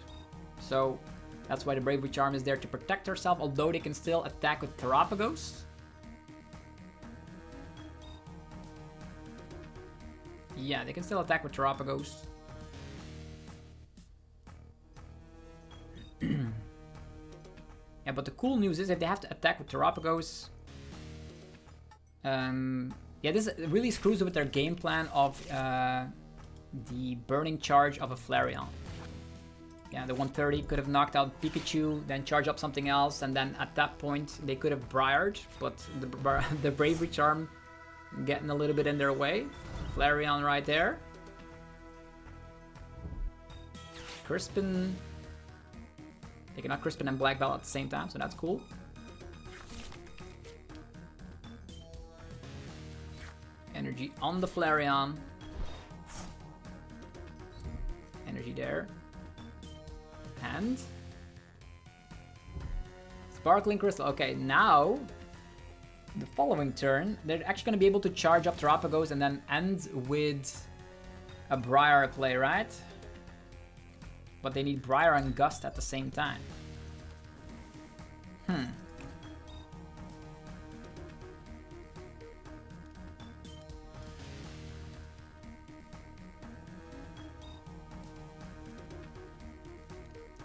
So that's why the Bravery Charm is there to protect herself, although they can still attack with Terapagos. Yeah, they can still attack with Terapagos. Yeah, but the cool news is if they have to attack with Terapagos... yeah, this really screws with their game plan of the burning charge of a Flareon. Yeah, the 130 could have knocked out Pikachu, then charge up something else, and then at that point they could have Briared, but the Bravery Charm getting a little bit in their way. Flareon right there. Crispin. They cannot Crispin and Black Belt at the same time, so that's cool. Energy on the Flareon. Energy there. And Sparkling Crystal. Okay, now the following turn, they're actually going to be able to charge up Terapagos and then end with a Briar play, right? But they need Briar and Gust at the same time.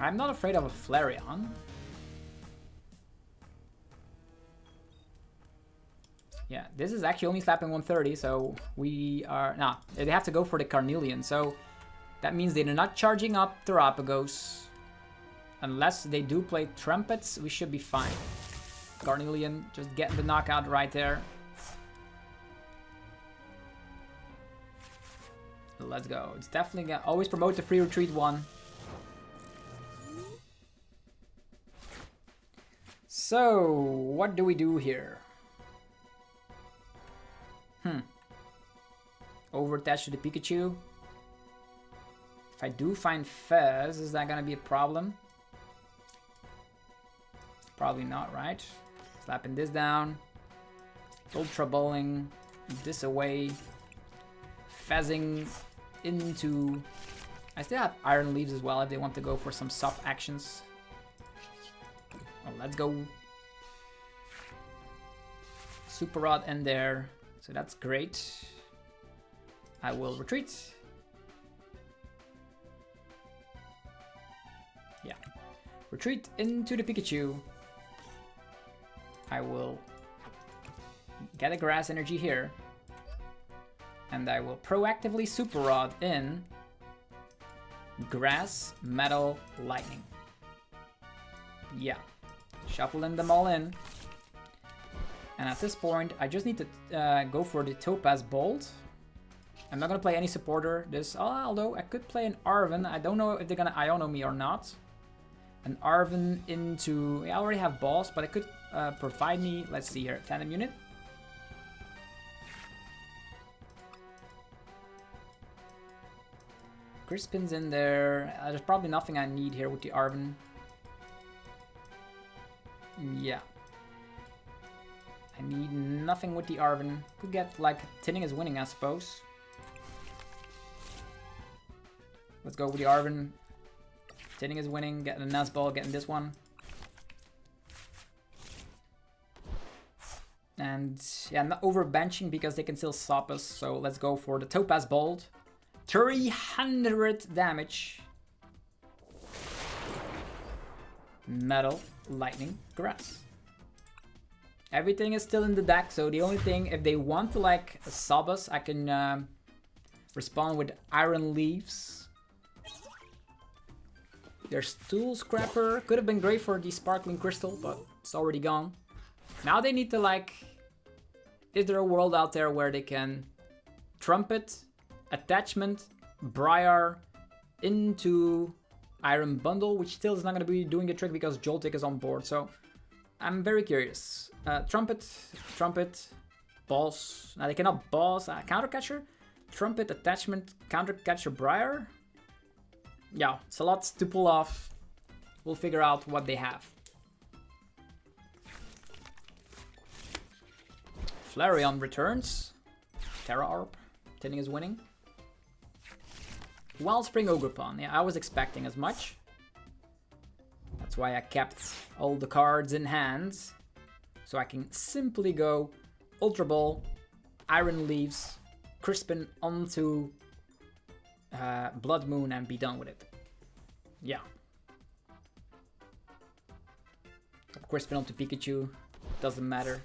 I'm not afraid of a Flareon. Yeah, this is actually only slapping 130, so we are... Nah, they have to go for the Carnelian, so that means they're not charging up Terapagos. Unless they do play Trumpets, we should be fine. Carnelian, just getting the knockout right there. Let's go. It's definitely gonna always promote the free retreat one. So, what do we do here? Over-attach to the Pikachu. If I do find Fez, is that gonna be a problem? Probably not, right? Slapping this down. Ultra Bowling this away. Fezzing into... I still have Iron Leaves as well if they want to go for some soft actions. Oh, let's go. Super Rod in there. So that's great. I will retreat. Yeah. Retreat into the Pikachu. I will get a Grass Energy here. And I will proactively Super Rod in Grass, Metal, Lightning. Yeah. Shuffling them all in. And at this point, I just need to go for the Topaz Bolt. I'm not going to play any supporter. Although I could play an Arven. I don't know if they're going to Iono me or not. An Arven into... I already have Boss, but it could provide me... Let's see here. Tandem Unit. Crispin's in there. There's probably nothing I need here with the Arven. Yeah. I need nothing with the Arven. Could get, like, Tinning is Winning, I suppose. Let's go with the Arven. Tinning is Winning, getting a Nuzball, getting this one. And, yeah, I'm not over-benching because they can still stop us. So let's go for the Topaz Bolt. 300 damage. Metal, Lightning, Grass. Everything is still in the deck, so the only thing, if they want to like sub us, I can respond with Iron Leaves. There's Tool Scrapper. Could have been great for the Sparkling Crystal, but it's already gone. Now they need to like... Is there a world out there where they can Trumpet, Attachment, Briar into Iron Bundle, which still is not going to be doing the trick because Joltik is on board, so I'm very curious. Trumpet, Boss. Now they cannot Boss, Countercatcher, Trumpet, Attachment, Countercatcher, Briar. Yeah, it's a lot to pull off. We'll figure out what they have. Flareon returns. Terra Orb. Tinning is Winning. Wellspring Ogerpon. Yeah, I was expecting as much. That's why I kept all the cards in hand. So I can simply go Ultra Ball, Iron Leaves, Crispin onto Blood Moon and be done with it. Yeah. Crispin onto Pikachu. Doesn't matter.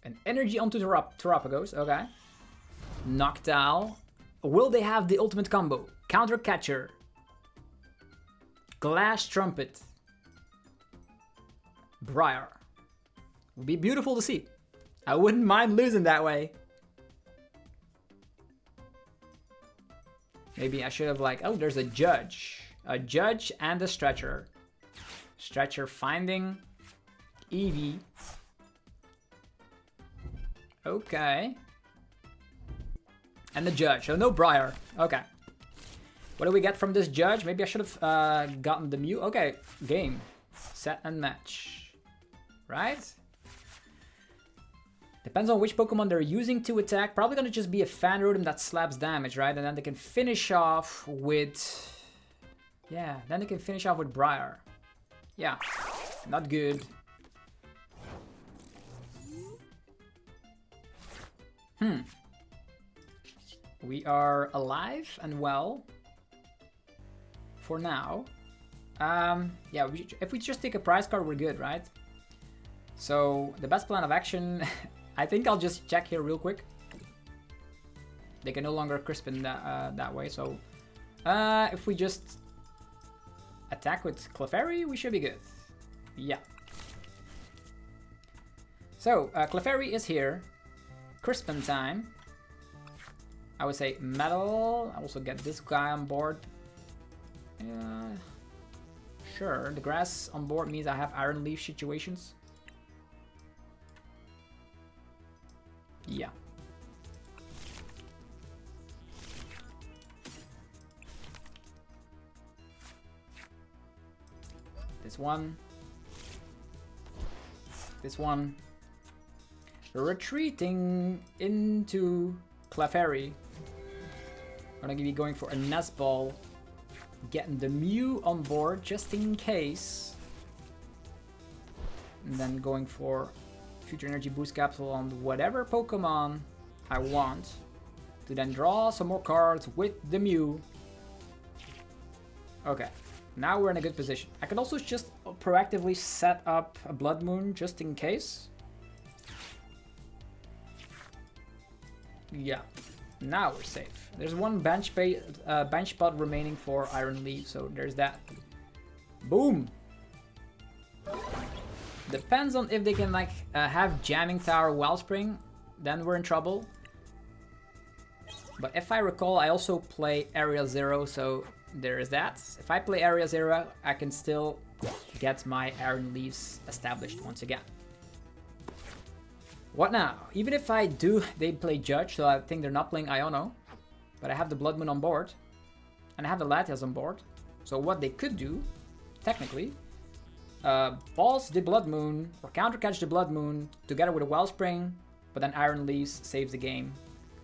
An energy onto Terapagos. Okay. Noctowl. Will they have the ultimate combo? Counter Catcher. Glass Trumpet. Briar. Would be beautiful to see. I wouldn't mind losing that way. Maybe I should have like, oh, there's a Judge. A Judge and a Stretcher. Stretcher finding Eevee. Okay. And the Judge, so no Briar. Okay. What do we get from this Judge? Maybe I should have gotten the Mew. Okay, game. Set and match. Right? Depends on which Pokemon they're using to attack. Probably gonna just be a Fan Rotom that slaps damage, right? And then they can finish off with... Yeah, then they can finish off with Briar. Yeah, not good. We are alive and well. For now. Yeah, if we just take a prize card, we're good, right? So, the best plan of action... I think I'll just check here real quick. They can no longer Crispin that way, so... if we just attack with Clefairy, we should be good. Yeah. So, Clefairy is here. Crispin time. I would say Metal. I also get this guy on board. Sure, the grass on board means I have Iron Leaf situations. Yeah. This one. This one. Retreating into Clefairy. Gonna be going for a Nest Ball. Getting the Mew on board just in case. And then going for Future Energy Boost Capsule on whatever Pokemon I want. To then draw some more cards with the Mew. Okay, now we're in a good position. I could also just proactively set up a Blood Moon just in case. Yeah, now we're safe. There's one bench spot remaining for Iron Leaf, so there's that. Boom! Depends on if they can like have Jamming Tower Wellspring, then we're in trouble. But if I recall, I also play Area 0, so there is that. If I play Area 0, I can still get my Iron Leaves established once again. What now? Even if I do, they play Judge, so I think they're not playing Iono. But I have the Blood Moon on board. And I have the Latias on board. So what they could do, technically, balls the Blood Moon, or counter catch the Blood Moon, together with a Wellspring, but then Iron Leaves saves the game,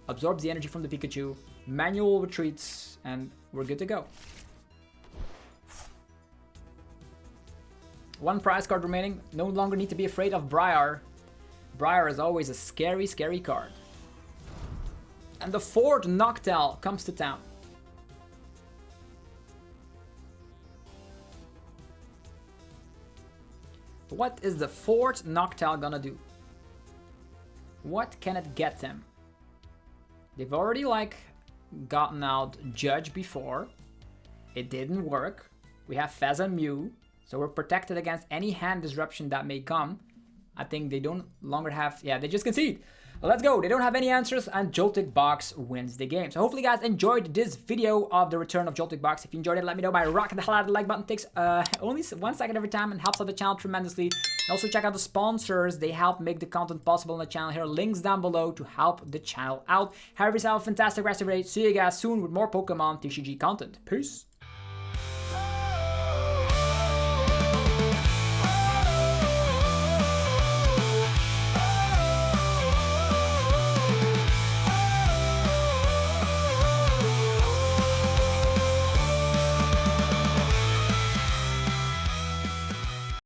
absorbs the energy from the Pikachu, manual retreats, and we're good to go. One prize card remaining, no longer need to be afraid of Briar. Briar is always a scary, scary card. And the fourth Noctowl comes to town. What is the fourth Noctowl gonna do? What can it get them? They've already like gotten out Judge before. It didn't work. We have Fez and Mew, so we're protected against any hand disruption that may come. I think they don't longer have... Yeah, they just concede. Let's go. They don't have any answers, and Joltik Box wins the game. So hopefully you guys enjoyed this video of the return of Joltik Box. If you enjoyed it, let me know by rocking the hell out of the like button. It takes only 1 second every time and helps out the channel tremendously. And also check out the sponsors. They help make the content possible on the channel here. Links down below to help the channel out. Have yourself a fantastic rest of your day. See you guys soon with more Pokemon TCG content. Peace.